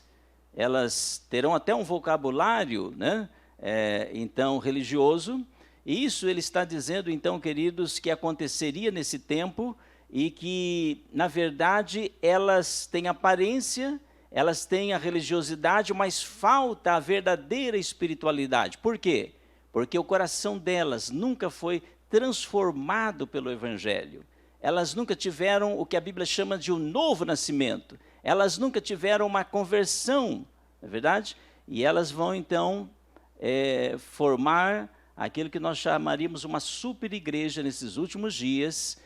Elas terão até um vocabulário, né? Então, religioso. E isso ele está dizendo, então, queridos, que aconteceria nesse tempo e que, na verdade, elas têm aparência, elas têm a religiosidade, mas falta a verdadeira espiritualidade. Por quê? Porque o coração delas nunca foi transformado pelo Evangelho. Elas nunca tiveram o que a Bíblia chama de um novo nascimento. Elas nunca tiveram uma conversão, não é verdade? E elas vão, então, formar aquilo que nós chamaríamos uma super igreja nesses últimos dias,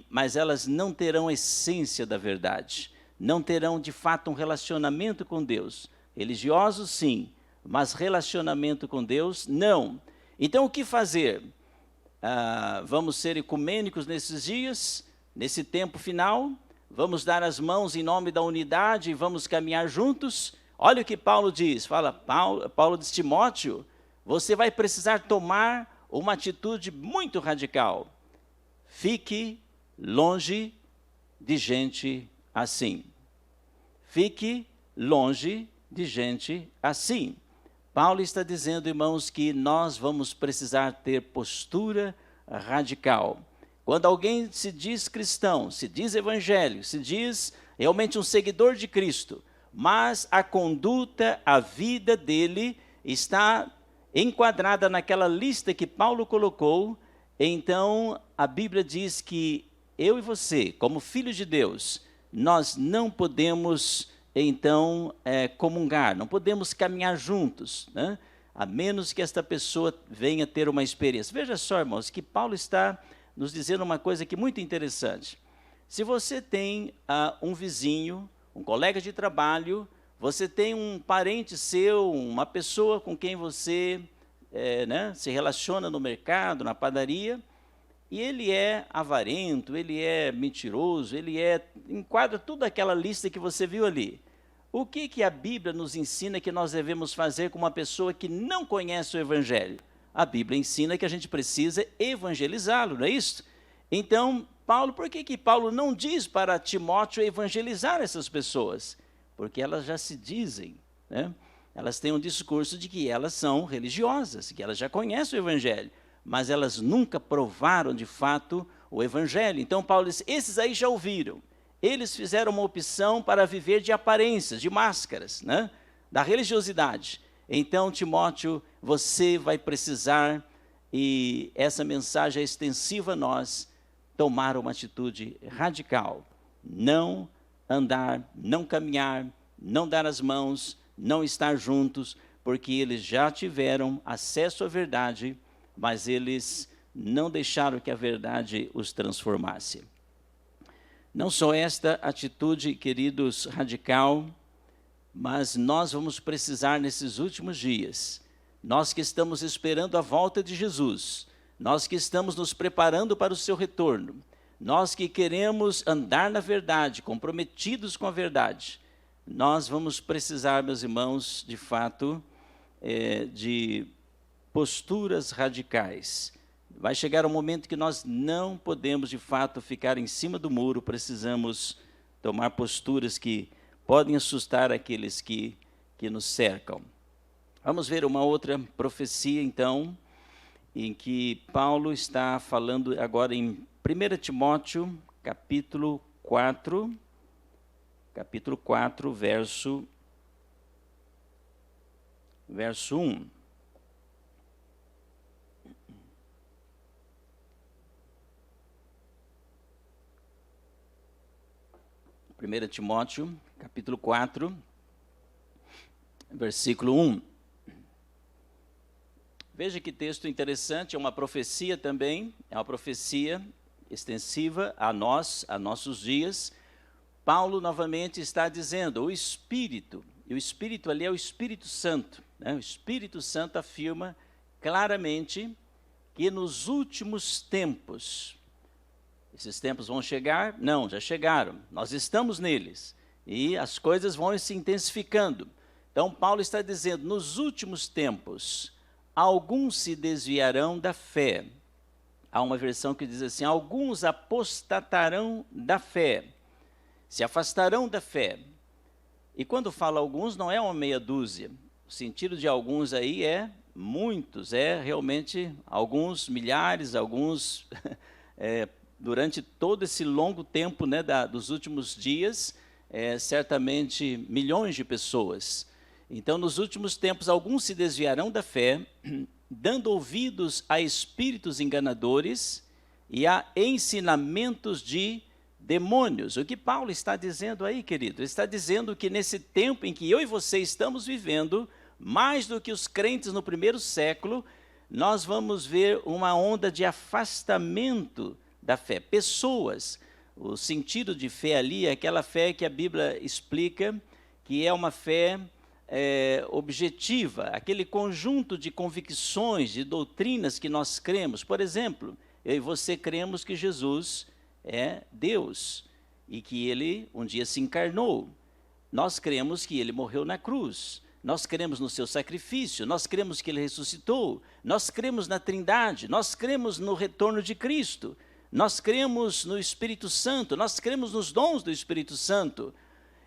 mas elas não terão essência da verdade. Não terão, de fato, um relacionamento com Deus. Religiosos, sim, mas relacionamento com Deus, não. Então, o que fazer? Vamos ser ecumênicos nesses dias, nesse tempo final, vamos dar as mãos em nome da unidade e vamos caminhar juntos. Olha o que Paulo diz, Paulo diz, Timóteo, você vai precisar tomar uma atitude muito radical. Fique longe de gente assim. Fique longe de gente assim. Paulo está dizendo, irmãos, que nós vamos precisar ter postura radical. Quando alguém se diz cristão, se diz evangélico, se diz realmente um seguidor de Cristo, mas a conduta, a vida dele está enquadrada naquela lista que Paulo colocou, então a Bíblia diz que eu e você, como filhos de Deus, nós não podemos, então, comungar, não podemos caminhar juntos, né? A menos que esta pessoa venha ter uma experiência. Veja só, irmãos, que Paulo está nos dizendo uma coisa aqui muito interessante. Se você tem um vizinho, um colega de trabalho, você tem um parente seu, uma pessoa com quem você se relaciona no mercado, na padaria, e ele é avarento, ele é mentiroso, enquadra tudo aquela lista que você viu ali. O que a Bíblia nos ensina que nós devemos fazer com uma pessoa que não conhece o Evangelho? A Bíblia ensina que a gente precisa evangelizá-lo, não é isso? Então, por que Paulo não diz para Timóteo evangelizar essas pessoas? Porque elas já se dizem, né? Elas têm um discurso de que elas são religiosas, que elas já conhecem o Evangelho, mas elas nunca provaram, de fato, o evangelho. Então Paulo diz, esses aí já ouviram. Eles fizeram uma opção para viver de aparências, de máscaras, né? Da religiosidade. Então, Timóteo, você vai precisar, e essa mensagem é extensiva a nós, tomar uma atitude radical. Não andar, não caminhar, não dar as mãos, não estar juntos, porque eles já tiveram acesso à verdade, mas eles não deixaram que a verdade os transformasse. Não só esta atitude, queridos, radical, mas nós vamos precisar nesses últimos dias, nós que estamos esperando a volta de Jesus, nós que estamos nos preparando para o seu retorno, nós que queremos andar na verdade, comprometidos com a verdade, nós vamos precisar, meus irmãos, de fato, de posturas radicais. Vai chegar um momento que nós não podemos, de fato, ficar em cima do muro, precisamos tomar posturas que podem assustar aqueles que nos cercam. Vamos ver uma outra profecia, então, em que Paulo está falando agora em 1 Timóteo, capítulo 4, verso 1. 1 Timóteo, capítulo 4, versículo 1. Veja que texto interessante, é uma profecia também, é uma profecia extensiva a nós, a nossos dias. Paulo novamente está dizendo, o Espírito, e o Espírito ali é o Espírito Santo, né? O Espírito Santo afirma claramente que nos últimos tempos, esses tempos vão chegar? Não, já chegaram. Nós estamos neles. E as coisas vão se intensificando. Então, Paulo está dizendo, nos últimos tempos, alguns se desviarão da fé. Há uma versão que diz assim, alguns apostatarão da fé. Se afastarão da fé. E quando fala alguns, não é uma meia dúzia. O sentido de alguns aí é muitos, é realmente alguns milhares, alguns... durante todo esse longo tempo, né, dos últimos dias, certamente milhões de pessoas. Então, nos últimos tempos, alguns se desviarão da fé, dando ouvidos a espíritos enganadores e a ensinamentos de demônios. O que Paulo está dizendo aí, querido? Ele está dizendo que nesse tempo em que eu e você estamos vivendo, mais do que os crentes no primeiro século, nós vamos ver uma onda de afastamento da fé. Pessoas, o sentido de fé ali é aquela fé que a Bíblia explica, que é uma fé objetiva, aquele conjunto de convicções, de doutrinas que nós cremos. Por exemplo, eu e você cremos que Jesus é Deus e que Ele um dia se encarnou. Nós cremos que Ele morreu na cruz. Nós cremos no seu sacrifício, nós cremos que Ele ressuscitou, nós cremos na Trindade, nós cremos no retorno de Cristo. Nós cremos no Espírito Santo, nós cremos nos dons do Espírito Santo.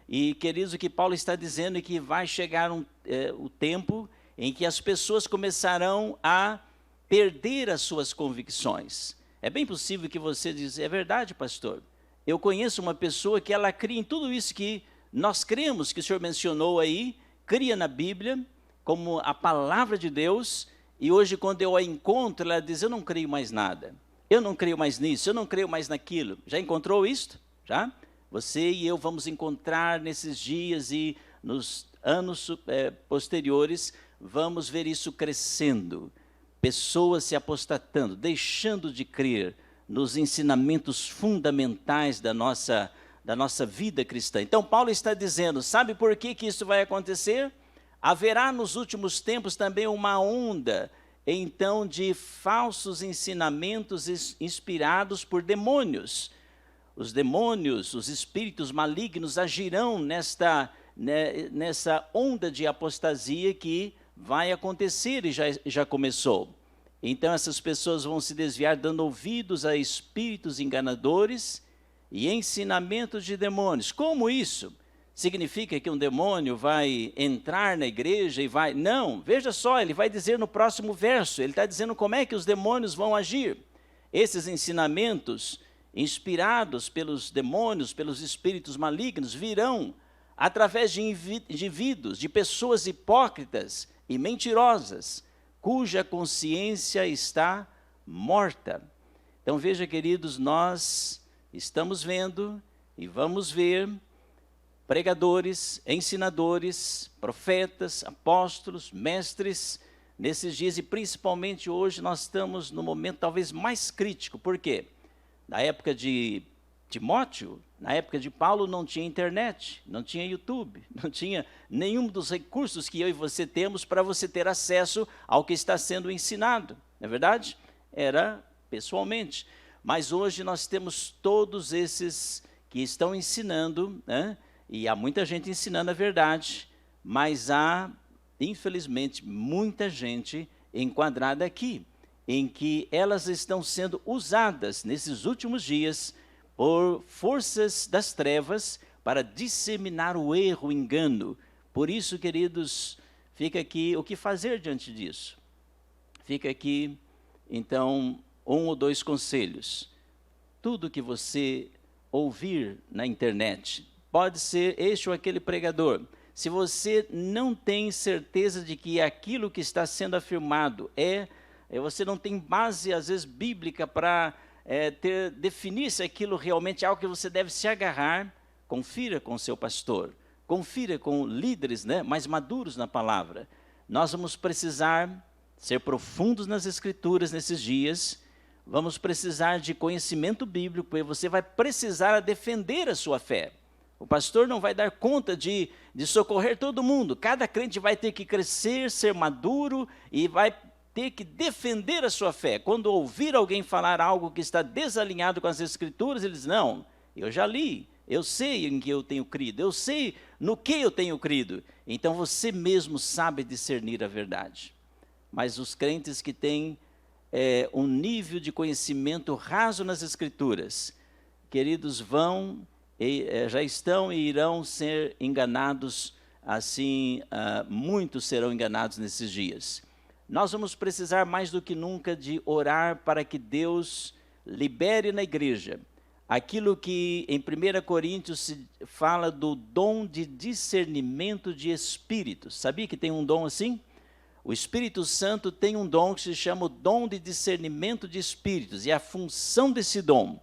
E, queridos, o que Paulo está dizendo é que vai chegar o tempo em que as pessoas começarão a perder as suas convicções. É bem possível que você diz, é verdade, pastor, eu conheço uma pessoa que ela cria em tudo isso que nós cremos, que o senhor mencionou aí, cria na Bíblia, como a palavra de Deus, e hoje quando eu a encontro, ela diz, eu não creio mais nada. Eu não creio mais nisso, eu não creio mais naquilo. Já encontrou isto? Já? Você e eu vamos encontrar nesses dias e nos anos posteriores, vamos ver isso crescendo. Pessoas se apostatando, deixando de crer nos ensinamentos fundamentais da nossa vida cristã. Então, Paulo está dizendo, sabe por que isso vai acontecer? Haverá nos últimos tempos também uma onda então de falsos ensinamentos inspirados por demônios. Os demônios, os espíritos malignos agirão nessa onda de apostasia que vai acontecer e já começou. Então essas pessoas vão se desviar dando ouvidos a espíritos enganadores e ensinamentos de demônios. Como isso? Significa que um demônio vai entrar na igreja e vai... Não, veja só, ele vai dizer no próximo verso, ele está dizendo como é que os demônios vão agir. Esses ensinamentos, inspirados pelos demônios, pelos espíritos malignos, virão através de indivíduos, de pessoas hipócritas e mentirosas, cuja consciência está morta. Então veja, queridos, nós estamos vendo e vamos ver pregadores, ensinadores, profetas, apóstolos, mestres, nesses dias, e principalmente hoje nós estamos no momento talvez mais crítico. Por quê? Na época de Timóteo, na época de Paulo, não tinha internet, não tinha YouTube, não tinha nenhum dos recursos que eu e você temos para você ter acesso ao que está sendo ensinado, não é verdade? Era pessoalmente. Mas hoje nós temos todos esses que estão ensinando, né? E há muita gente ensinando a verdade, mas há, infelizmente, muita gente enquadrada aqui, em que elas estão sendo usadas nesses últimos dias por forças das trevas para disseminar o erro, o engano. Por isso, queridos, fica aqui o que fazer diante disso. Fica aqui, então, 1 ou 2 conselhos. Tudo que você ouvir na internet, pode ser este ou aquele pregador. Se você não tem certeza de que aquilo que está sendo afirmado você não tem base, às vezes, bíblica para definir se aquilo realmente é algo que você deve se agarrar, confira com o seu pastor, confira com líderes, né, mais maduros na palavra. Nós vamos precisar ser profundos nas Escrituras nesses dias, vamos precisar de conhecimento bíblico, porque você vai precisar defender a sua fé. O pastor não vai dar conta de socorrer todo mundo. Cada crente vai ter que crescer, ser maduro e vai ter que defender a sua fé. Quando ouvir alguém falar algo que está desalinhado com as Escrituras, ele diz, não, eu já li, eu sei em que eu tenho crido, eu sei no que eu tenho crido. Então você mesmo sabe discernir a verdade. Mas os crentes que têm um nível de conhecimento raso nas Escrituras, queridos, já estão e irão ser enganados, assim, muitos serão enganados nesses dias. Nós vamos precisar mais do que nunca de orar para que Deus libere na igreja aquilo que em 1 Coríntios se fala do dom de discernimento de espíritos. Sabia que tem um dom assim? O Espírito Santo tem um dom que se chama o dom de discernimento de espíritos, e a função desse dom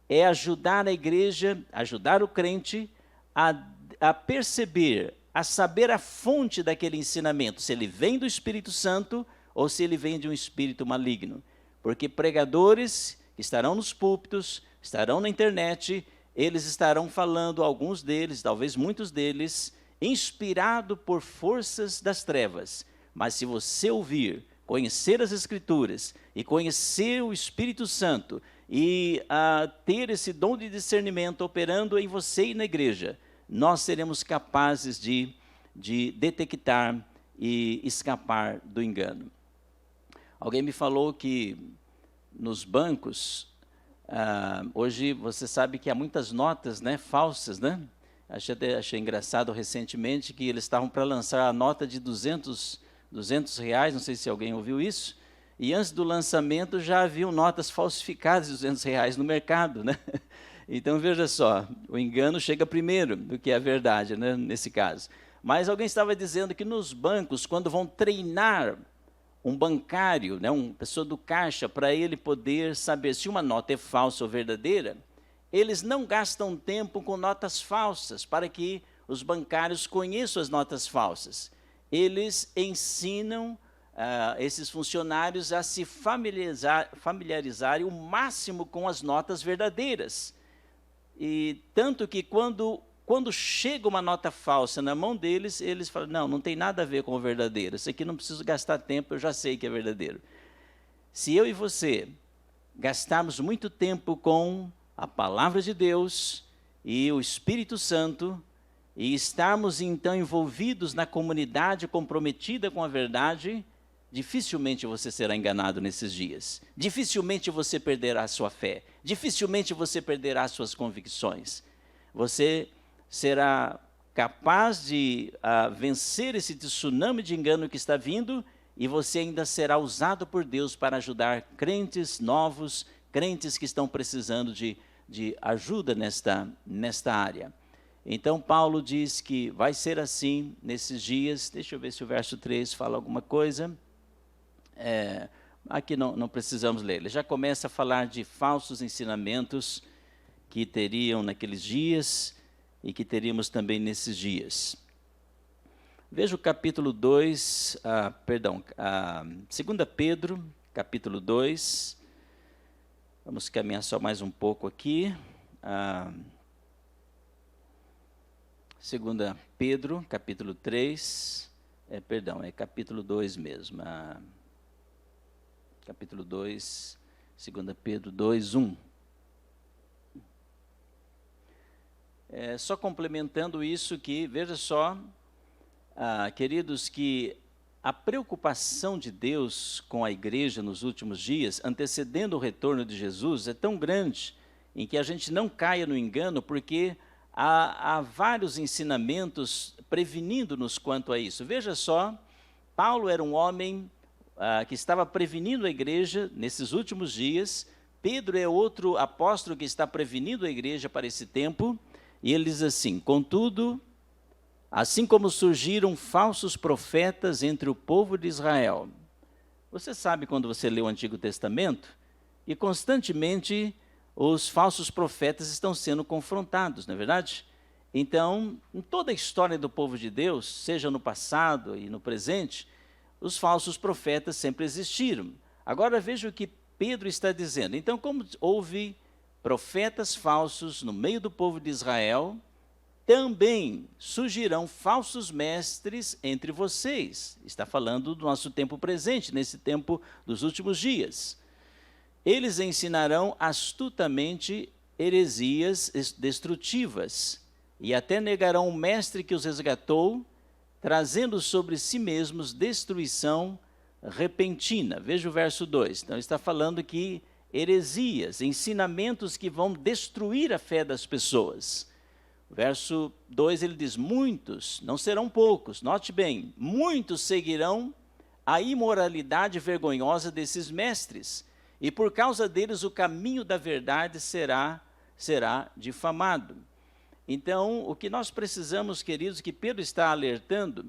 é ajudar a igreja, ajudar o crente a perceber, a saber a fonte daquele ensinamento, se ele vem do Espírito Santo ou se ele vem de um espírito maligno. Porque pregadores que estarão nos púlpitos, estarão na internet, eles estarão falando, alguns deles, talvez muitos deles, inspirado por forças das trevas. Mas se você ouvir, conhecer as Escrituras e conhecer o Espírito Santo e ter esse dom de discernimento operando em você e na igreja, nós seremos capazes de detectar e escapar do engano. Alguém me falou que nos bancos, hoje você sabe que há muitas notas, né, falsas, né? Achei engraçado recentemente que eles estavam para lançar a nota de 200 reais, não sei se alguém ouviu isso, e antes do lançamento já haviam notas falsificadas de 200 reais no mercado, né? Então veja só, o engano chega primeiro do que a verdade, né, nesse caso. Mas alguém estava dizendo que nos bancos, quando vão treinar um bancário, né, uma pessoa do caixa, para ele poder saber se uma nota é falsa ou verdadeira, eles não gastam tempo com notas falsas, para que os bancários conheçam as notas falsas. Eles ensinam esses funcionários a se familiarizarem o máximo com as notas verdadeiras. E tanto que quando chega uma nota falsa na mão deles, eles falam, não tem nada a ver com o verdadeiro, isso aqui não preciso gastar tempo, eu já sei que é verdadeiro. Se eu e você gastarmos muito tempo com a palavra de Deus e o Espírito Santo, e estarmos então envolvidos na comunidade comprometida com a verdade, dificilmente você será enganado nesses dias. Dificilmente você perderá a sua fé. Dificilmente você perderá as suas convicções. Você será capaz de vencer esse tsunami de engano que está vindo, e você ainda será usado por Deus para ajudar crentes novos, crentes que estão precisando de ajuda nesta área. Então, Paulo diz que vai ser assim nesses dias. Deixa eu ver se o verso 3 fala alguma coisa. Aqui não precisamos ler. Ele já começa a falar de falsos ensinamentos que teriam naqueles dias e que teríamos também nesses dias. Veja o capítulo 2, 2 Pedro, capítulo 2. Vamos caminhar só mais um pouco aqui. 2 Pedro, capítulo 3. É capítulo 2 mesmo. Capítulo 2, 2 Pedro 2, 1. Só complementando isso que, veja só, queridos, que a preocupação de Deus com a igreja nos últimos dias, antecedendo o retorno de Jesus, é tão grande, em que a gente não caia no engano, porque há vários ensinamentos prevenindo-nos quanto a isso. Veja só, Paulo era um homem que estava prevenindo a igreja nesses últimos dias. Pedro é outro apóstolo que está prevenindo a igreja para esse tempo, e ele diz assim: contudo, assim como surgiram falsos profetas entre o povo de Israel. Você sabe, quando você lê o Antigo Testamento, e constantemente os falsos profetas estão sendo confrontados, não é verdade? Então, em toda a história do povo de Deus, seja no passado e no presente, os falsos profetas sempre existiram. Agora veja o que Pedro está dizendo. Então, como houve profetas falsos no meio do povo de Israel, também surgirão falsos mestres entre vocês. Está falando do nosso tempo presente, nesse tempo dos últimos dias. Eles ensinarão astutamente heresias destrutivas e até negarão o mestre que os resgatou, trazendo sobre si mesmos destruição repentina. Veja o verso 2. Então, ele está falando que heresias, ensinamentos que vão destruir a fé das pessoas. Verso 2, ele diz: muitos, não serão poucos, note bem, muitos seguirão a imoralidade vergonhosa desses mestres, e por causa deles o caminho da verdade será difamado. Então, o que nós precisamos, queridos, que Pedro está alertando,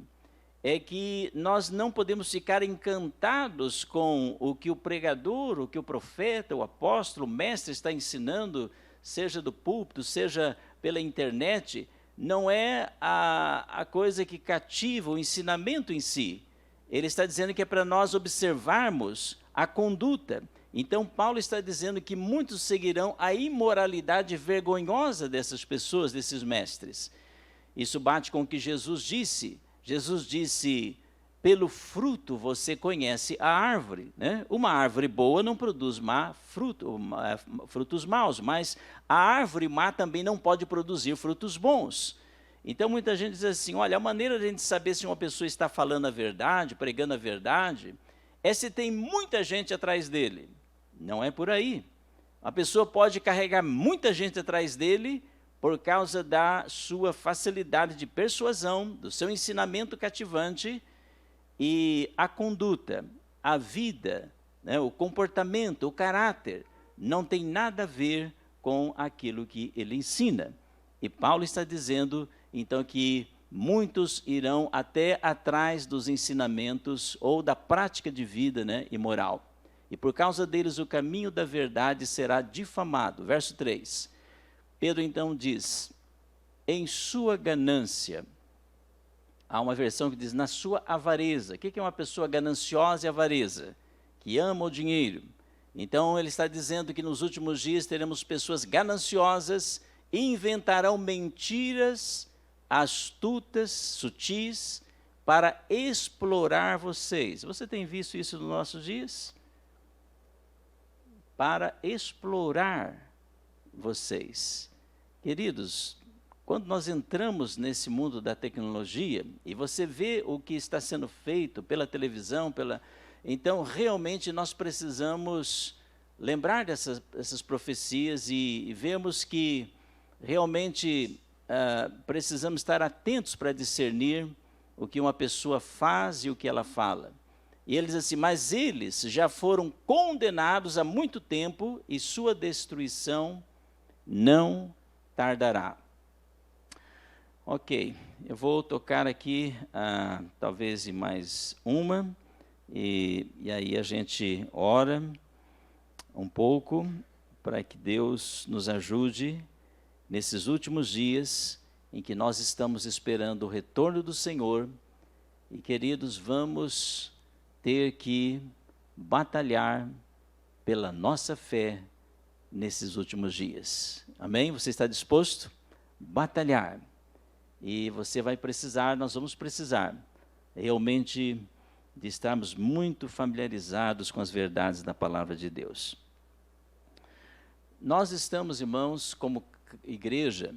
é que nós não podemos ficar encantados com o que o pregador, o que o profeta, o apóstolo, o mestre está ensinando, seja do púlpito, seja pela internet. Não é a coisa que cativa o ensinamento em si. Ele está dizendo que é para nós observarmos a conduta. Então, Paulo está dizendo que muitos seguirão a imoralidade vergonhosa dessas pessoas, desses mestres. Isso bate com o que Jesus disse. Jesus disse: pelo fruto você conhece a árvore, né? Uma árvore boa não produz frutos maus, mas a árvore má também não pode produzir frutos bons. Então, muita gente diz assim: olha, a maneira de a gente saber se uma pessoa está falando a verdade, pregando a verdade, é se tem muita gente atrás dele. Não é por aí. A pessoa pode carregar muita gente atrás dele por causa da sua facilidade de persuasão, do seu ensinamento cativante, e a conduta, a vida, né, o comportamento, o caráter, não tem nada a ver com aquilo que ele ensina. E Paulo está dizendo, então, que muitos irão até atrás dos ensinamentos ou da prática de vida, né, imoral. E por causa deles o caminho da verdade será difamado. Verso 3. Pedro então diz: em sua ganância. Há uma versão que diz: na sua avareza. O que é uma pessoa gananciosa e avareza? Que ama o dinheiro. Então ele está dizendo que nos últimos dias teremos pessoas gananciosas e inventarão mentiras astutas, sutis, para explorar vocês. Você tem visto isso nos nossos dias? Para explorar vocês. Queridos, quando nós entramos nesse mundo da tecnologia e você vê o que está sendo feito pela televisão, então realmente nós precisamos lembrar dessas profecias e vemos que realmente precisamos estar atentos para discernir o que uma pessoa faz e o que ela fala. E ele diz assim: mas eles já foram condenados há muito tempo e sua destruição não tardará. Ok, eu vou tocar aqui, talvez em mais uma, e aí a gente ora um pouco para que Deus nos ajude nesses últimos dias em que nós estamos esperando o retorno do Senhor. E, queridos, vamos ter que batalhar pela nossa fé nesses últimos dias. Amém? Você está disposto? Batalhar. E você vai precisar, nós vamos precisar, realmente, de estarmos muito familiarizados com as verdades da palavra de Deus. Nós estamos, irmãos, como igreja,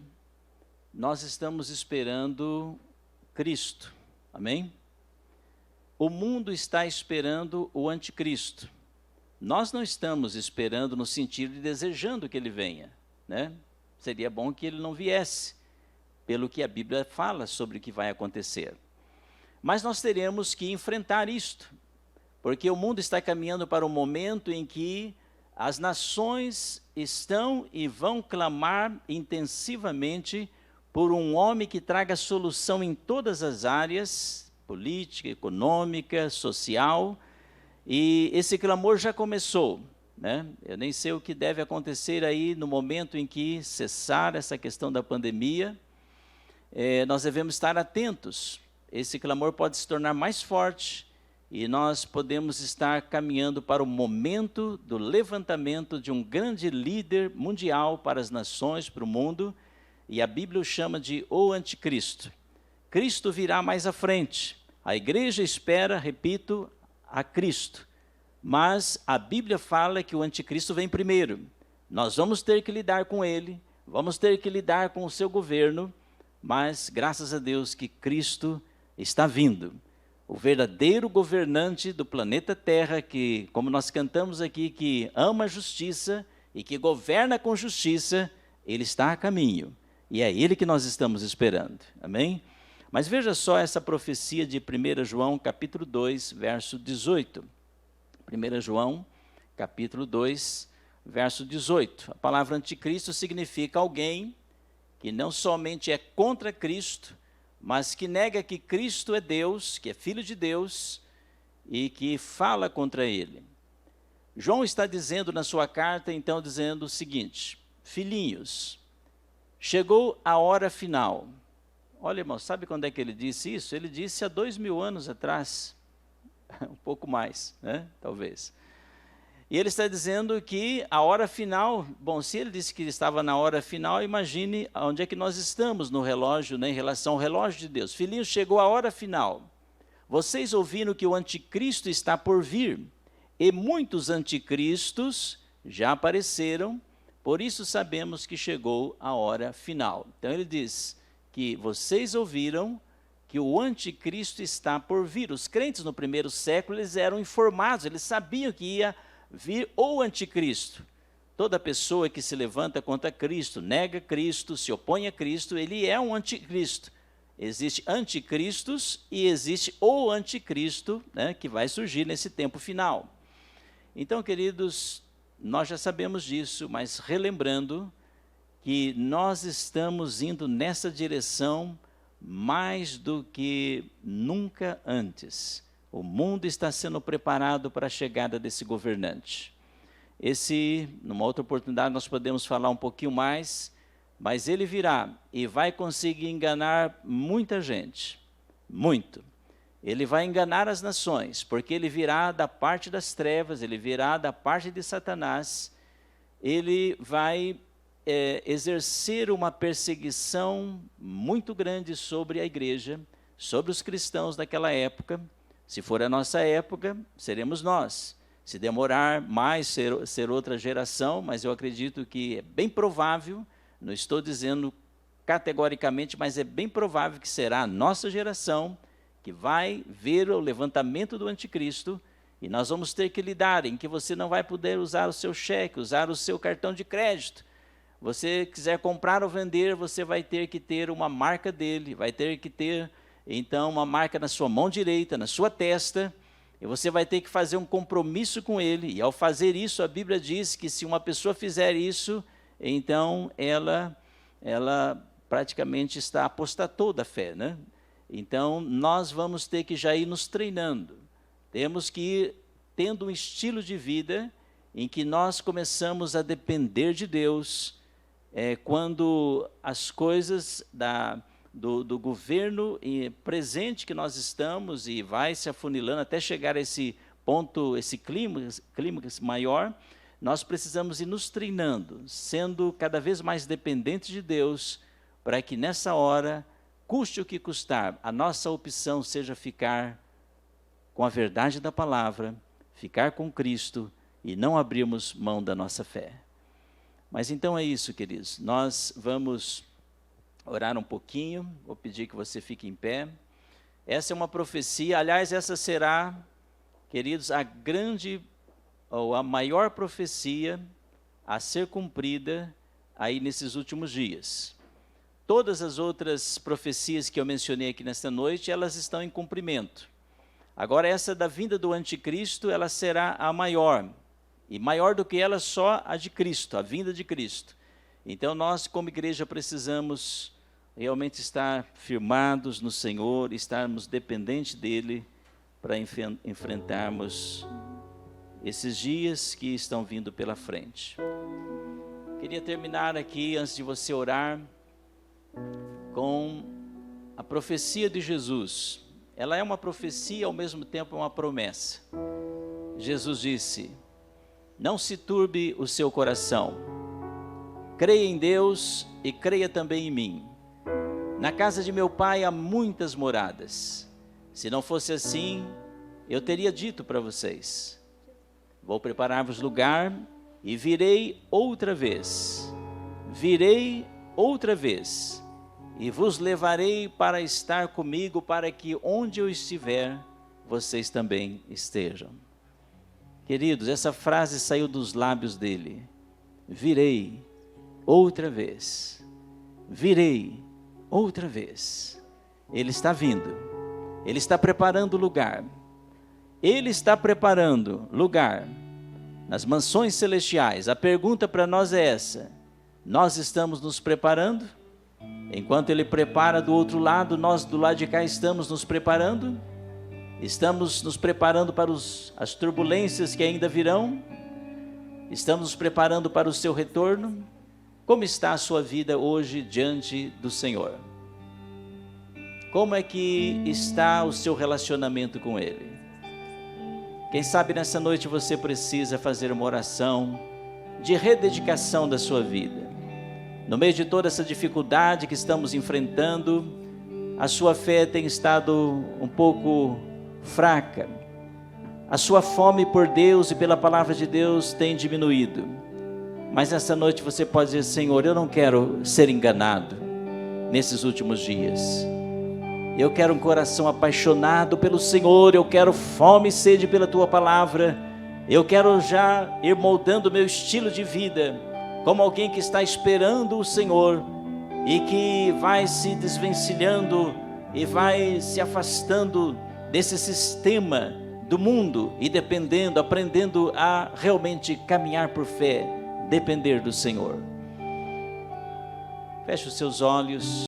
nós estamos esperando Cristo. Amém? O mundo está esperando o anticristo. Nós não estamos esperando no sentido de desejando que ele venha, né? Seria bom que ele não viesse, pelo que a Bíblia fala sobre o que vai acontecer. Mas nós teremos que enfrentar isto, porque o mundo está caminhando para um momento em que as nações estão e vão clamar intensivamente por um homem que traga solução em todas as áreas, política, econômica, social, e esse clamor já começou, né? Eu nem sei o que deve acontecer aí no momento em que cessar essa questão da pandemia. Nós devemos estar atentos. Esse clamor pode se tornar mais forte e nós podemos estar caminhando para o momento do levantamento de um grande líder mundial para as nações, para o mundo, e a Bíblia o chama de o anticristo. Cristo virá mais à frente. A igreja espera, repito, a Cristo. Mas a Bíblia fala que o anticristo vem primeiro. Nós vamos ter que lidar com ele, vamos ter que lidar com o seu governo, mas graças a Deus que Cristo está vindo. O verdadeiro governante do planeta Terra, que, como nós cantamos aqui, que ama a justiça e que governa com justiça, ele está a caminho. E é ele que nós estamos esperando. Amém? Mas veja só essa profecia de 1 João, capítulo 2, verso 18. 1 João, capítulo 2, verso 18. A palavra anticristo significa alguém que não somente é contra Cristo, mas que nega que Cristo é Deus, que é Filho de Deus, e que fala contra ele. João está dizendo na sua carta, então, dizendo o seguinte: filhinhos, chegou a hora final. Olha, irmão, sabe quando é que ele disse isso? Ele disse há 2000 anos atrás, um pouco mais, né? Talvez. E ele está dizendo que a hora final, bom, se ele disse que estava na hora final, imagine onde é que nós estamos no relógio, né, em relação ao relógio de Deus. Filhinhos, chegou a hora final. Vocês ouviram que o anticristo está por vir, e muitos anticristos já apareceram, por isso sabemos que chegou a hora final. Então ele diz que vocês ouviram que o anticristo está por vir. Os crentes no primeiro século, eles eram informados, eles sabiam que ia vir o anticristo. Toda pessoa que se levanta contra Cristo, nega Cristo, se opõe a Cristo, ele é um anticristo. Existe anticristos e existe o anticristo, né, que vai surgir nesse tempo final. Então, queridos, nós já sabemos disso, mas relembrando que nós estamos indo nessa direção mais do que nunca antes. O mundo está sendo preparado para a chegada desse governante. Numa outra oportunidade nós podemos falar um pouquinho mais, mas ele virá e vai conseguir enganar muita gente, muito. Ele vai enganar as nações, porque ele virá da parte das trevas, ele virá da parte de Satanás, ele vai exercer uma perseguição muito grande sobre a igreja, sobre os cristãos daquela época. Se for a nossa época, seremos nós. Se demorar mais, ser outra geração, mas eu acredito que é bem provável, não estou dizendo categoricamente, mas é bem provável que será a nossa geração que vai ver o levantamento do anticristo, e nós vamos ter que lidar, em que você não vai poder usar o seu cheque, usar o seu cartão de crédito. Você quiser comprar ou vender, você vai ter que ter uma marca dele, vai ter que ter, então, uma marca na sua mão direita, na sua testa, E você vai ter que fazer um compromisso com Ele. E ao fazer isso, a Bíblia diz que se uma pessoa fizer isso, então ela praticamente apostatou da fé, né? Então, nós vamos ter que já ir nos treinando. Temos que ir tendo um estilo de vida em que nós começamos a depender de Deus, quando as coisas do governo presente que nós estamos e vai se afunilando até chegar a esse ponto, esse clímax maior, nós precisamos ir nos treinando, sendo cada vez mais dependentes de Deus, para que nessa hora, custe o que custar, a nossa opção seja ficar com a verdade da palavra, ficar com Cristo e não abrirmos mão da nossa fé. Mas então é isso, queridos. Nós vamos orar um pouquinho, vou pedir que você fique em pé. Essa é uma profecia, aliás, essa será, queridos, a grande ou a maior profecia a ser cumprida aí nesses últimos dias. Todas as outras profecias que eu mencionei aqui nesta noite, elas estão em cumprimento. Agora essa da vinda do anticristo, ela será a maior. E maior do que ela só a de Cristo, a vinda de Cristo. Então nós como igreja precisamos realmente estar firmados no Senhor, estarmos dependentes dEle para enfrentarmos esses dias que estão vindo pela frente. Queria terminar aqui, antes de você orar, com a profecia de Jesus. Ela é uma profecia, ao mesmo tempo é uma promessa. Jesus disse: não se turbe o seu coração, creia em Deus e creia também em mim. Na casa de meu pai há muitas moradas. Se não fosse assim, eu teria dito para vocês: vou preparar-vos lugar e virei outra vez. Virei outra vez e vos levarei para estar comigo, para que onde eu estiver, vocês também estejam. Queridos, essa frase saiu dos lábios dele. Virei outra vez. Virei outra vez. Ele está vindo. Ele está preparando lugar. Ele está preparando lugar nas mansões celestiais. A pergunta para nós é essa: nós estamos nos preparando? Enquanto Ele prepara do outro lado, nós do lado de cá estamos nos preparando? Estamos nos preparando para as turbulências que ainda virão? Estamos nos preparando para o seu retorno? Como está a sua vida hoje diante do Senhor? Como é que está o seu relacionamento com Ele? Quem sabe nessa noite você precisa fazer uma oração de rededicação da sua vida. No meio de toda essa dificuldade que estamos enfrentando, a sua fé tem estado um pouco fraca. A sua fome por Deus e pela palavra de Deus tem diminuído. Mas nessa noite você pode dizer: Senhor, eu não quero ser enganado nesses últimos dias. Eu quero um coração apaixonado pelo Senhor, eu quero fome e sede pela Tua palavra. Eu quero já ir moldando o meu estilo de vida como alguém que está esperando o Senhor e que vai se desvencilhando e vai se afastando desse sistema do mundo e aprendendo a realmente caminhar por fé, depender do Senhor. Feche os seus olhos.